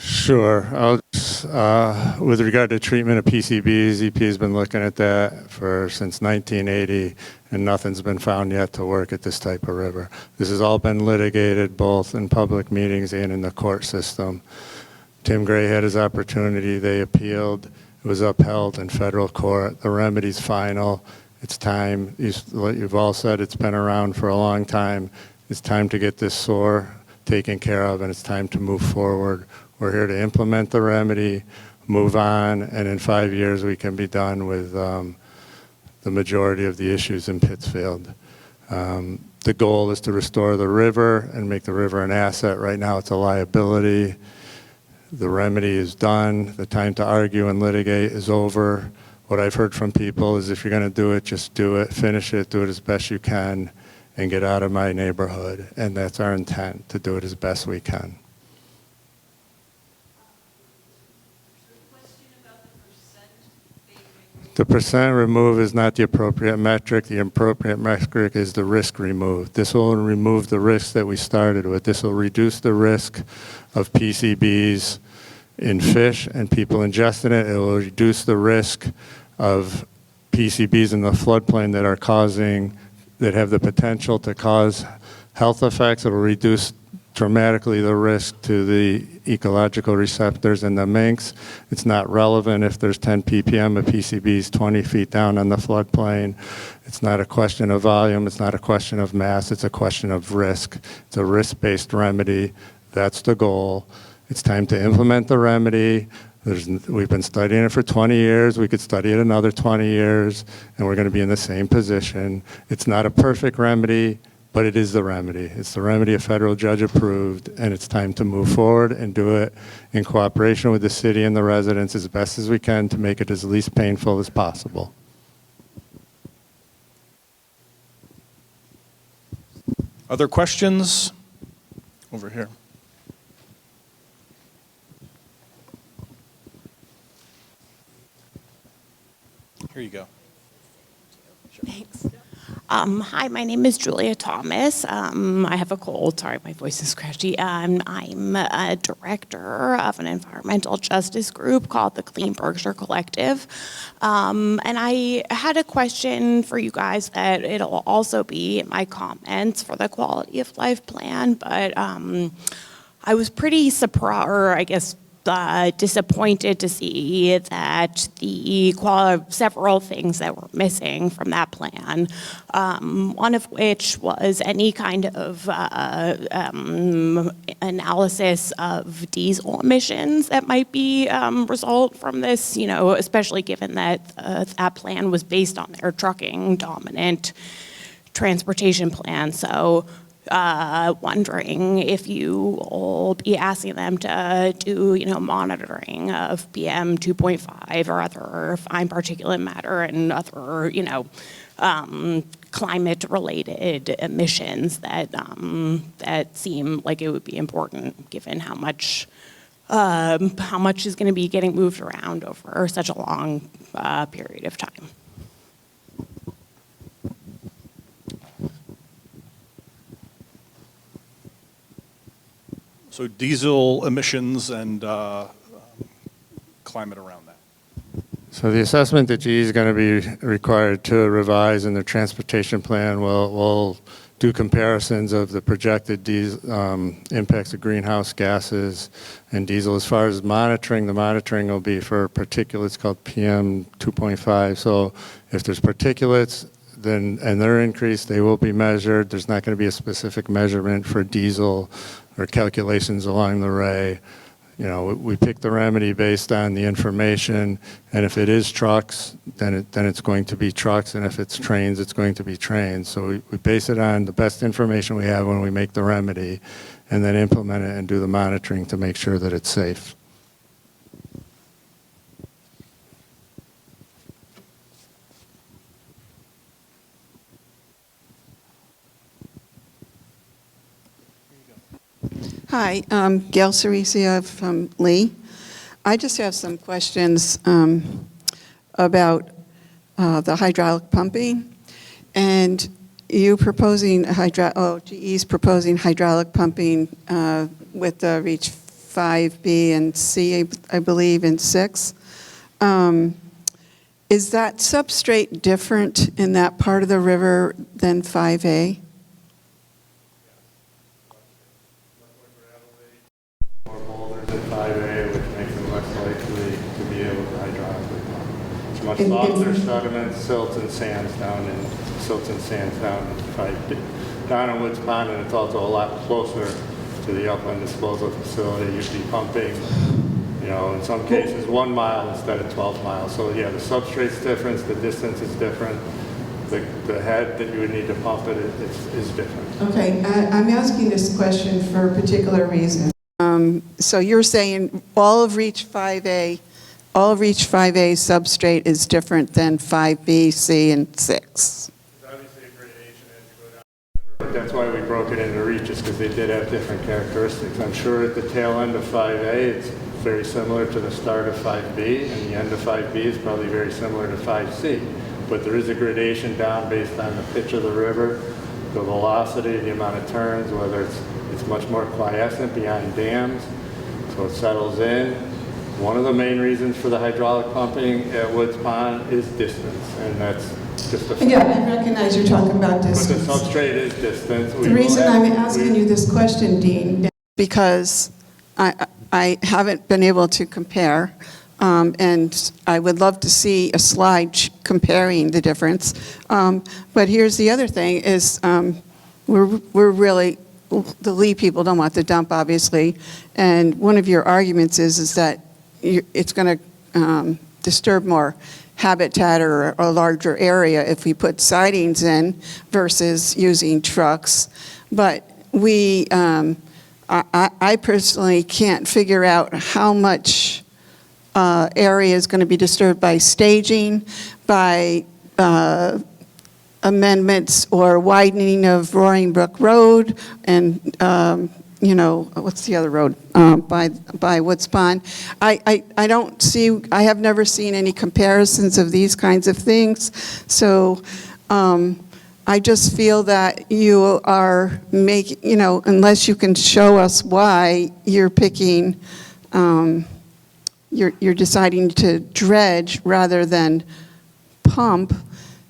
Sure. With regard to treatment of PCBs, EPA has been looking at that since 1980, and nothing's been found yet to work at this type of river. This has all been litigated both in public meetings and in the court system. Tim Gray had his opportunity. They appealed. It was upheld in federal court. The remedy's final. It's time. You've all said it's been around for a long time. It's time to get this sore taken care of, and it's time to move forward. We're here to implement the remedy, move on, and in 5 years we can be done with the majority of the issues in Pittsfield. The goal is to restore the river and make the river an asset. Right now it's a liability. The remedy is done. The time to argue and litigate is over. What I've heard from people is if you're going to do it, just do it, finish it, do it as best you can, and get out of my neighborhood. And that's our intent, to do it as best we can. The percent removed is not the appropriate metric. The appropriate metric is the risk removed. This will remove the risk that we started with. This will reduce the risk of PCBs in fish and people ingesting it. It will reduce the risk of PCBs in the floodplain that have the potential to cause health effects. It'll reduce dramatically the risk to the ecological receptors in the minks. It's not relevant if there's 10 ppm of PCBs 20 feet down on the floodplain. It's not a question of volume. It's not a question of mass. It's a question of risk. It's a risk-based remedy. That's the goal. It's time to implement the remedy. We've been studying it for 20 years. We could study it another 20 years, and we're going to be in the same position. It's not a perfect remedy, but it is the remedy. It's the remedy a federal judge approved, and it's time to move forward and do it in cooperation with the city and the residents as best as we can to make it as least painful as possible. Other questions? Over here. Here you go. Thanks. Hi, my name is Julia Thomas. I have a cold. Sorry, my voice is scratchy. I'm a director of an environmental justice group called the Clean Berkshire Collective. And I had a question for you guys that it'll also be in my comments for the quality of life plan. But I was pretty surprised, or I guess disappointed to see that several things that were missing from that plan, one of which was any kind of analysis of diesel emissions that might be result from this, especially given that that plan was based on their trucking dominant transportation plan. So wondering if you will be asking them to do, monitoring of PM 2.5 or other fine particulate matter and other, climate-related emissions that seem like it would be important given how much is going to be getting moved around over such a long period of time. So diesel emissions and climate around that. So the assessment that GE is going to be required to revise in their transportation plan will do comparisons of the projected impacts of greenhouse gases and diesel. As far as monitoring, the monitoring will be for particulates called PM 2.5. So if there's particulates, and they're increased, they will be measured. There's not going to be a specific measurement for diesel or calculations along the way. We pick the remedy based on the information, and if it is trucks, then it's going to be trucks, and if it's trains, it's going to be trains. So we base it on the best information we have when we make the remedy, and then implement it and do the monitoring to make sure that it's safe. Hi, Gail Cerisia from Lee. I just have some questions about the hydraulic pumping. And you proposing GE's proposing hydraulic pumping with the Reach 5B and C, I believe, and 6. Is that substrate different in that part of the river than 5A? More boulders in 5A, which makes them less likely to be able to hydraulically pump. It's much softer sediment, silts and sands down in 5B. Down in Woods Pond, and it's also a lot closer to the upland disposal facility. You'd be pumping, in some cases 1 mile instead of 12 miles. So yeah, the substrate's different, the distance is different. The head that you would need to pump it is different. Okay, I'm asking this question for a particular reason. So you're saying all of Reach 5A substrate is different than 5B, C, and 6? That's why we broke it into reaches, because they did have different characteristics. I'm sure at the tail end of 5A, it's very similar to the start of 5B, and the end of 5B is probably very similar to 5C. But there is a gradation down based on the pitch of the river, the velocity, the amount of turns, whether it's much more quiescent beyond dams, so it settles in. One of the main reasons for the hydraulic pumping at Woods Pond is distance, and that's Yeah, I recognize you're talking about But the distance. substrate is distant. The reason I'm asking you this question, Dean, is because I haven't been able to compare, and I would love to see a slide comparing the difference. But here's the other thing is we're really, the Lee people don't want the dump, obviously, and one of your arguments is that it's going to disturb more habitat or a larger area if we put sidings in versus using trucks. But I personally can't figure out how much area is going to be disturbed by staging, by amendments or widening of Roaring Brook Road, and what's the other road by Woods Pond. I don't see. I have never seen any comparisons of these kinds of things. So I just feel that you are making, unless you can show us why you're picking, you're deciding to dredge rather than pump.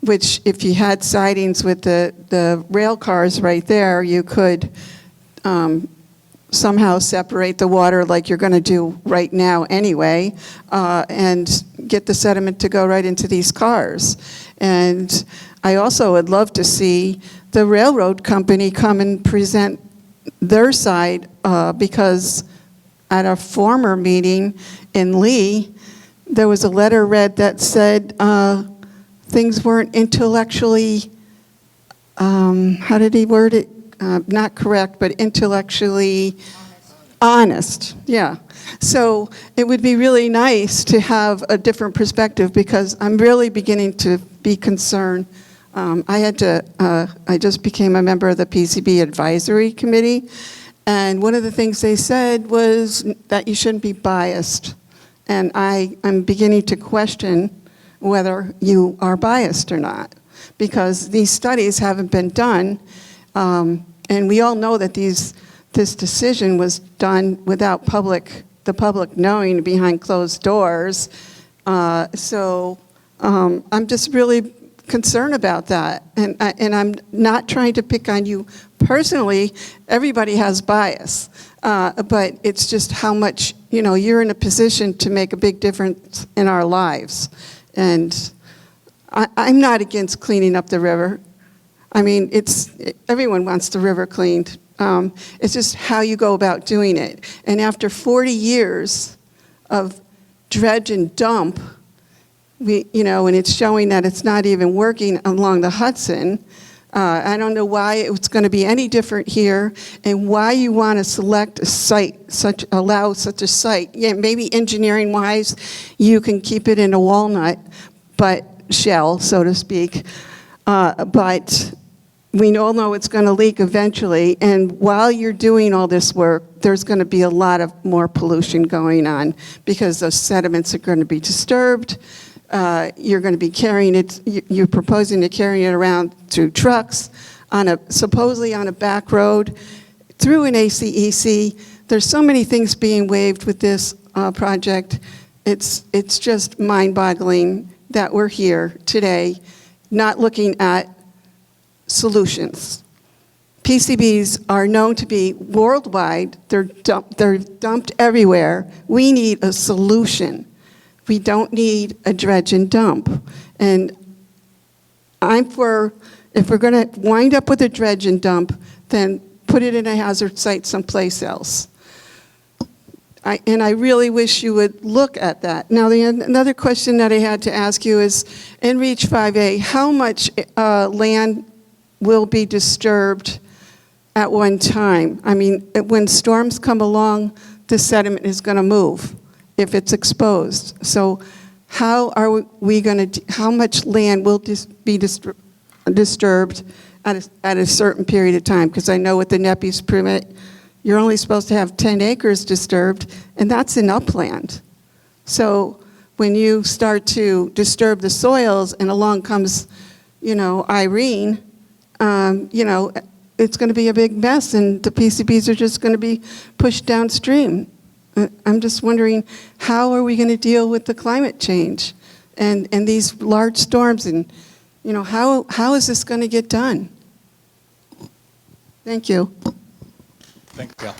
Which, if you had sidings with the rail cars right there, you could somehow separate the water like you're going to do right now anyway, and get the sediment to go right into these cars. And I also would love to see the railroad company come and present their side, because at a former meeting in Lee, there was a letter read that said things weren't intellectually, how did he word it? Not correct, but intellectually honest. Yeah. So it would be really nice to have a different perspective, because I'm really beginning to be concerned. I just became a member of the PCB Advisory Committee, and one of the things they said was that you shouldn't be biased. And I'm beginning to question whether you are biased or not, because these studies haven't been done. And we all know that this decision was done without the public knowing, behind closed doors. So I'm just really concerned about that. And I'm not trying to pick on you personally. Everybody has bias. But it's just how much, you're in a position to make a big difference in our lives. And I'm not against cleaning up the river. I mean, everyone wants the river cleaned. It's just how you go about doing it. And after 40 years of dredge and dump, and it's showing that it's not even working along the Hudson, I don't know why it's going to be any different here, and why you want to select a site, allow such a site. Yeah, maybe engineering-wise, you can keep it in a walnut, shell, so to speak. But we all know it's going to leak eventually, and while you're doing all this work, there's going to be a lot of more pollution going on, because those sediments are going to be disturbed. You're going to be carrying it, you're proposing to carry it around through trucks, supposedly on a back road, through an ACEC. There's so many things being waived with this project. It's just mind-boggling that we're here today not looking at solutions. PCBs are known to be worldwide. They're dumped everywhere. We need a solution. We don't need a dredge and dump. And I'm for, if we're going to wind up with a dredge and dump, then put it in a hazard site someplace else. And I really wish you would look at that. Now, another question that I had to ask you is, in Reach 5A, how much land will be disturbed at one time? I mean, when storms come along, the sediment is going to move if it's exposed. So how are we going to, how much land will be disturbed at a certain period of time? Because I know with the NEPI's permit, you're only supposed to have 10 acres disturbed, and that's in upland. So when you start to disturb the soils and along comes, Irene, it's going to be a big mess, and the PCBs are just going to be pushed downstream. I'm just wondering, how are we going to deal with the climate change and these large storms in You know, how is this going to get done? Thank you. Thank you, Gail.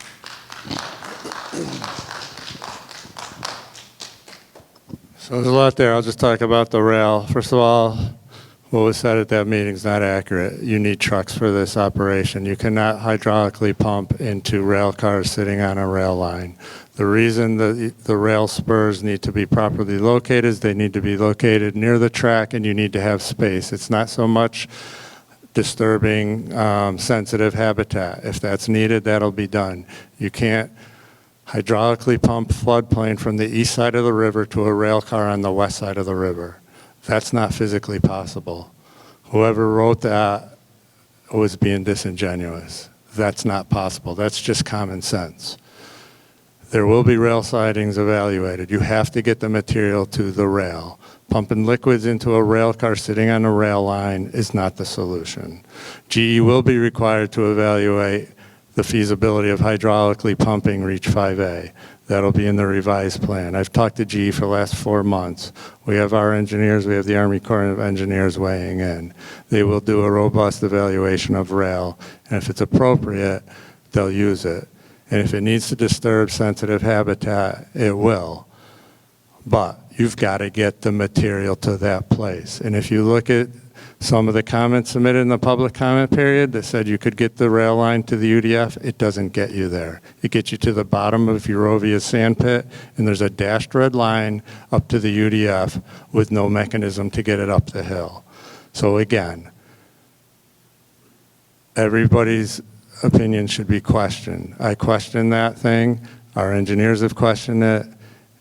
So there's a lot there. I'll just talk about the rail. First of all, what was said at that meeting is not accurate. You need trucks for this operation. You cannot hydraulically pump into rail cars sitting on a rail line. The reason the rail spurs need to be properly located is they need to be located near the track, and you need to have space. It's not so much disturbing sensitive habitat. If that's needed, that'll be done. You can't hydraulically pump floodplain from the east side of the river to a rail car on the west side of the river. That's not physically possible. Whoever wrote that was being disingenuous. That's not possible. That's just common sense. There will be rail sidings evaluated. You have to get the material to the rail. Pumping liquids into a rail car sitting on a rail line is not the solution. GE will be required to evaluate the feasibility of hydraulically pumping Reach 5A. That'll be in the revised plan. I've talked to GE for the last 4 months. We have our engineers, we have the Army Corps of Engineers weighing in. They will do a robust evaluation of rail, and if it's appropriate, they'll use it. And if it needs to disturb sensitive habitat, it will. But you've got to get the material to that place. And if you look at some of the comments submitted in the public comment period that said you could get the rail line to the UDF, it doesn't get you there. It gets you to the bottom of Eurovia sand pit, and there's a dashed red line up to the UDF with no mechanism to get it up the hill. So again, everybody's opinion should be questioned. I questioned that thing, our engineers have questioned it,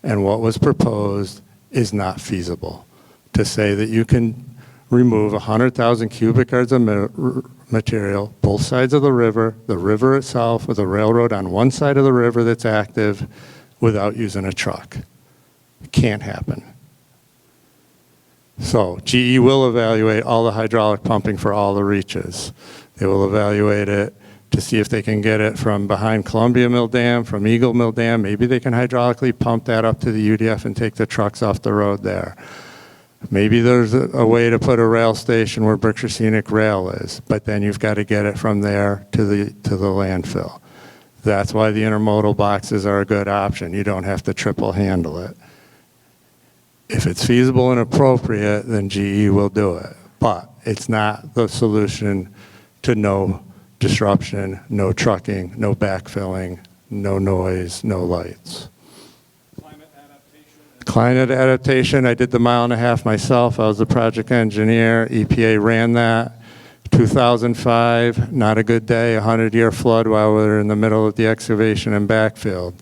and what was proposed is not feasible. To say that you can remove 100,000 cubic yards of material, both sides of the river itself, with a railroad on one side of the river that's active, without using a truck. It can't happen. So GE will evaluate all the hydraulic pumping for all the reaches. They will evaluate it to see if they can get it from behind Columbia Mill Dam, from Eagle Mill Dam. Maybe they can hydraulically pump that up to the UDF and take the trucks off the road there. Maybe there's a way to put a rail station where Berkshire Scenic Rail is, but then you've got to get it from there to the landfill. That's why the intermodal boxes are a good option. You don't have to triple handle it. If it's feasible and appropriate, then GE will do it. But it's not the solution to no disruption, no trucking, no backfilling, no noise, no lights. Climate adaptation, I did the 1.5 miles myself. I was the project engineer. EPA ran that. 2005, not a good day, 100-year flood while we were in the middle of the excavation and backfill.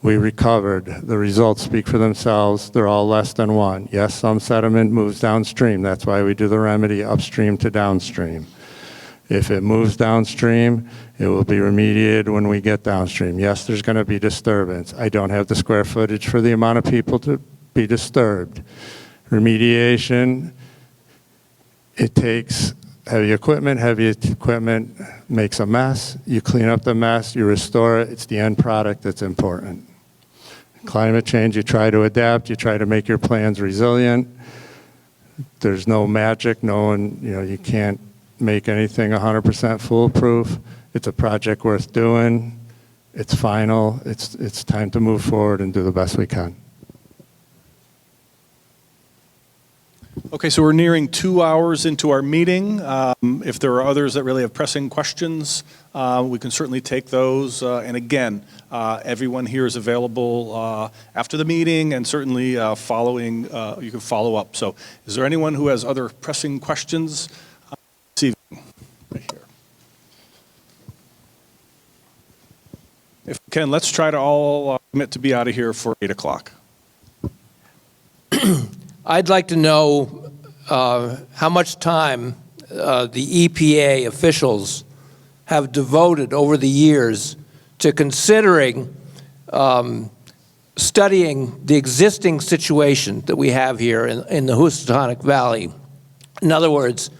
We recovered. The results speak for themselves. They're all less than 1. Yes, some sediment moves downstream. That's why we do the remedy upstream to downstream. If it moves downstream, it will be remediated when we get downstream. Yes, there's going to be disturbance. I don't have the square footage for the amount of people to be disturbed. Remediation, it takes heavy equipment. Heavy equipment makes a mess. You clean up the mess, you restore it. It's the end product that's important. Climate change, you try to adapt, you try to make your plans resilient. There's no magic, no one, you can't make anything 100% foolproof. It's a project worth doing. It's final. It's time to move forward and do the best we can. Okay, so we're nearing 2 hours into our meeting. If there are others that really have pressing questions, we can certainly take those. And again, everyone here is available after the meeting, and certainly following, you can follow up. So is there anyone who has other pressing questions? Right here. If we can, let's try to all commit to be out of here for 8 o'clock. I'd like to know how much time the EPA officials have devoted over the years to considering studying the existing situation that we have here in the Housatonic Valley. In other words,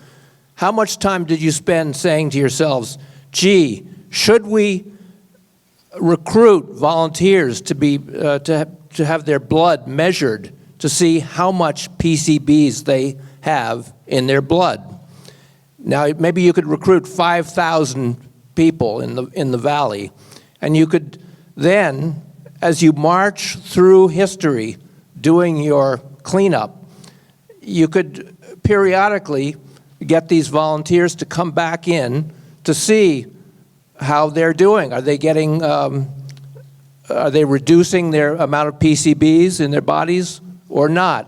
how much time did you spend saying to yourselves, gee, should we recruit volunteers to be to have their blood measured to see how much PCBs they have in their blood. Now, maybe you could recruit 5,000 people in the valley, and you could then, as you march through history doing your cleanup, you could periodically get these volunteers to come back in to see how they're doing. Are they getting, are they reducing their amount of PCBs in their bodies or not?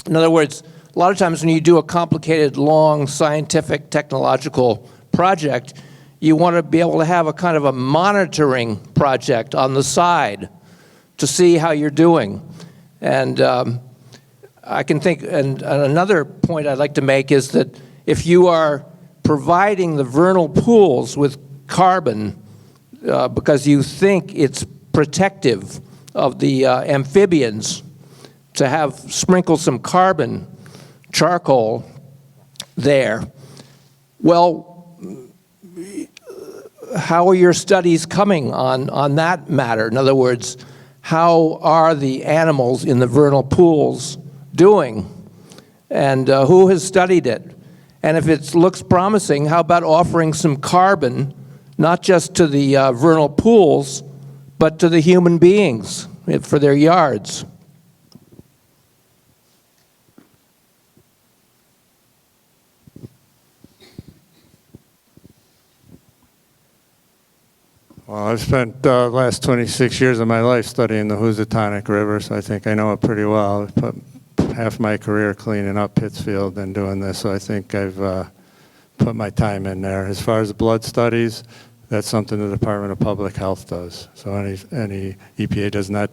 In other words, a lot of times when you do a complicated, long, scientific, technological project, you want to be able to have a kind of a monitoring project on the side to see how you're doing. And I can think, and another point I'd like to make is that if you are providing the vernal pools with carbon because you think it's protective of the amphibians, to have sprinkle some carbon, charcoal there, well, how are your studies coming on that matter? In other words, how are the animals in the vernal pools doing? And who has studied it? And if it looks promising, how about offering some carbon, not just to the vernal pools, but to the human beings for their yards? Well, I've spent the last 26 years of my life studying the Housatonic River, so I think I know it pretty well. I've put half my career cleaning up Pittsfield and doing this, so I think I've put my time in there. As far as blood studies, that's something the Department of Public Health does. So any EPA does not.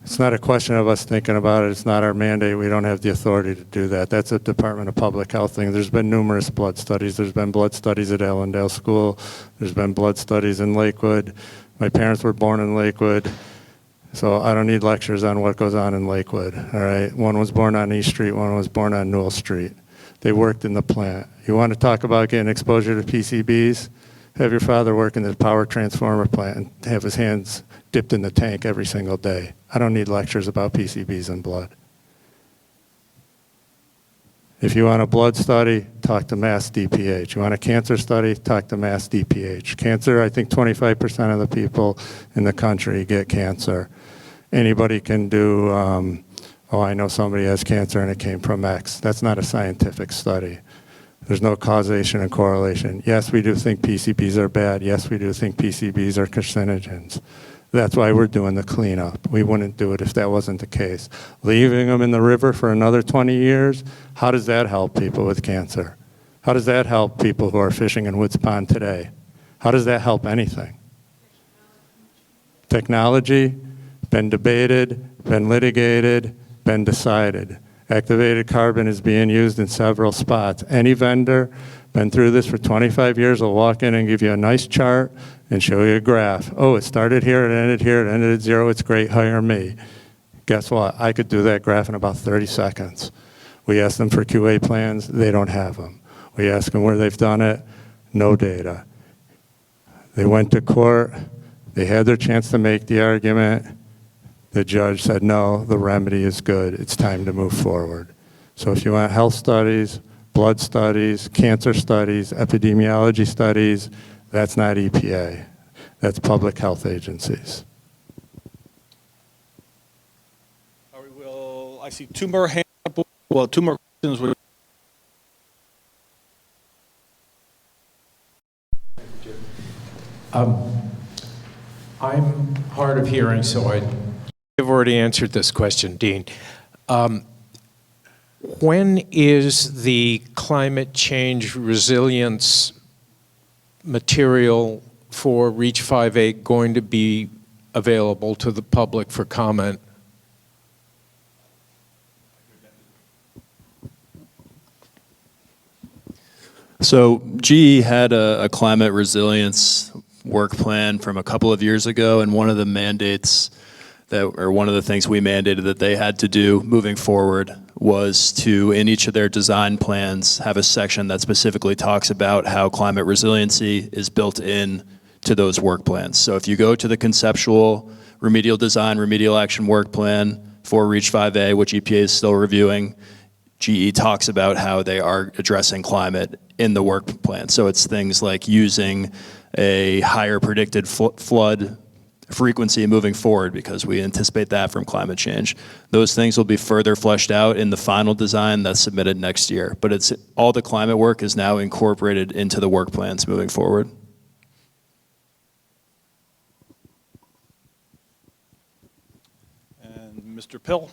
It's not a question of us thinking about it. It's not our mandate. We don't have the authority to do that. That's a Department of Public Health thing. There's been numerous blood studies. There's been blood studies at Allendale School. There's been blood studies in Lakewood. My parents were born in Lakewood, so I don't need lectures on what goes on in Lakewood, all right? One was born on East Street, one was born on Newell Street. They worked in the plant. You want to talk about getting exposure to PCBs? Have your father work in the power transformer plant and have his hands dipped in the tank every single day. I don't need lectures about PCBs and blood. If you want a blood study, talk to Mass DPH. You want a cancer study, talk to Mass DPH. Cancer, I think 25% of the people in the country get cancer. Anybody can do, oh, I know somebody has cancer and it came from X. That's not a scientific study. There's no causation and correlation. Yes, we do think PCBs are bad. Yes, we do think PCBs are carcinogens. That's why we're doing the cleanup. We wouldn't do it if that wasn't the case. Leaving them in the river for another 20 years, how does that help people with cancer? How does that help people who are fishing in Woods Pond today? How does that help anything? Technology, been debated, been litigated, been decided. Activated carbon is being used in several spots. Any vendor, been through this for 25 years, will walk in and give you a nice chart and show you a graph. Oh, it started here, it ended here, it ended at zero, it's great, hire me. Guess what? I could do that graph in about 30 seconds. We ask them for QA plans, they don't have them. We ask them where they've done it, no data. They went to court, they had their chance to make the argument. The judge said, no, the remedy is good, it's time to move forward. So if you want health studies, blood studies, cancer studies, epidemiology studies, that's not EPA. That's public health agencies. I see two more hands up. Well, two more questions. I'm hard of hearing, so I've already answered this question, Dean. When is the climate change resilience material for REACH 5A going to be available to the public for comment? So GE had a climate resilience work plan from a couple of years ago, and one of the mandates or one of the things we mandated that they had to do moving forward was to, in each of their design plans, have a section that specifically talks about how climate resiliency is built in to those work plans. So if you go to the conceptual remedial design, remedial action work plan for REACH 5A, which EPA is still reviewing, GE talks about how they are addressing climate in the work plan. So it's things like using a higher predicted flood frequency moving forward because we anticipate that from climate change. Those things will be further fleshed out in the final design that's submitted next year. But it's all the climate work is now incorporated into the work plans moving forward. And Mr. Pill.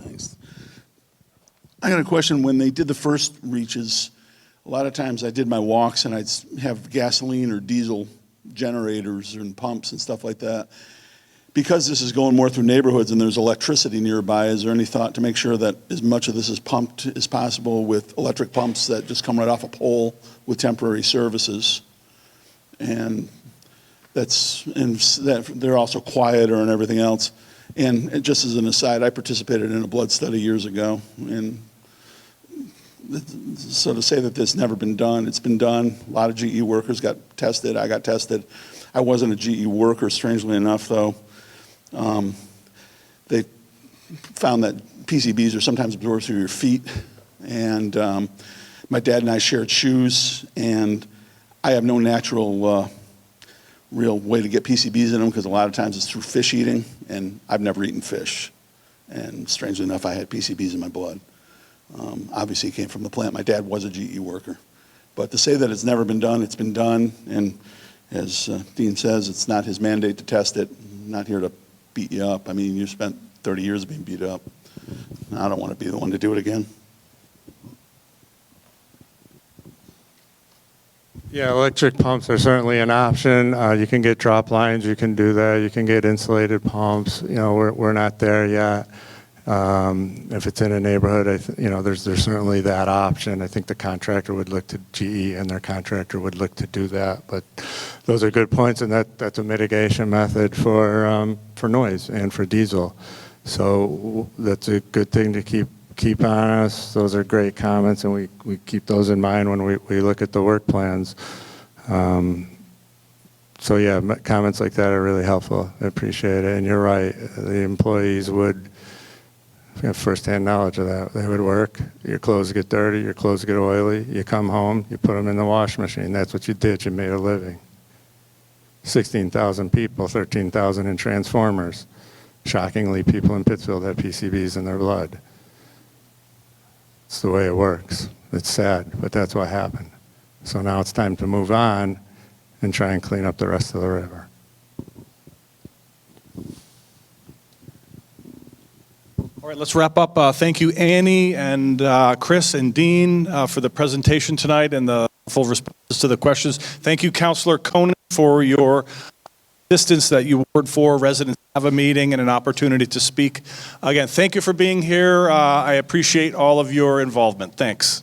Thanks. I got a question. When they did the first reaches, a lot of times I did my walks and I'd have gasoline or diesel generators and pumps and stuff like that. Because this is going more through neighborhoods and there's electricity nearby, is there any thought to make sure that as much of this is pumped as possible with electric pumps that just come right off a pole with temporary services? And that they're also quieter and everything else. And just as an aside, I participated in a blood study years ago, and so to say that this never been done, it's been done. A lot of GE workers got tested. I got tested. I wasn't a GE worker, strangely enough, though. They found that PCBs are sometimes absorbed through your feet, and my dad and I shared shoes, and I have no natural real way to get PCBs in them because a lot of times it's through fish eating, and I've never eaten fish. And strangely enough, I had PCBs in my blood. Obviously, it came from the plant. My dad was a GE worker. But to say that it's never been done, it's been done. And as Dean says, it's not his mandate to test it. I'm not here to beat you up. I mean, you spent 30 years being beat up. I don't want to be the one to do it again. Yeah, electric pumps are certainly an option. You can get drop lines, you can do that. You can get insulated pumps. You know, we're not there yet. If it's in a neighborhood, there's certainly that option. I think the contractor would look to GE and their contractor would look to do that. But those are good points, and that's a mitigation method for noise and for diesel. So that's a good thing to keep on us. Those are great comments, and we keep those in mind when we look at the work plans. So yeah, comments like that are really helpful. I appreciate it. And you're right, the employees would have firsthand knowledge of that. They would work, your clothes get dirty, your clothes get oily, you come home, you put them in the wash machine. That's what you did, you made a living. 16,000 people, 13,000 in transformers. Shockingly, people in Pittsfield have PCBs in their blood. It's the way it works. It's sad, but that's what happened. So now it's time to move on and try and clean up the rest of the river. All right, let's wrap up. Thank you, Annie and Chris and Dean for the presentation tonight and the full responses to the questions. Thank you, Councilor Conan, for your assistance that you Ward 4 residents have a meeting and an opportunity to speak. Again, thank you for being here. I appreciate all of your involvement. Thanks.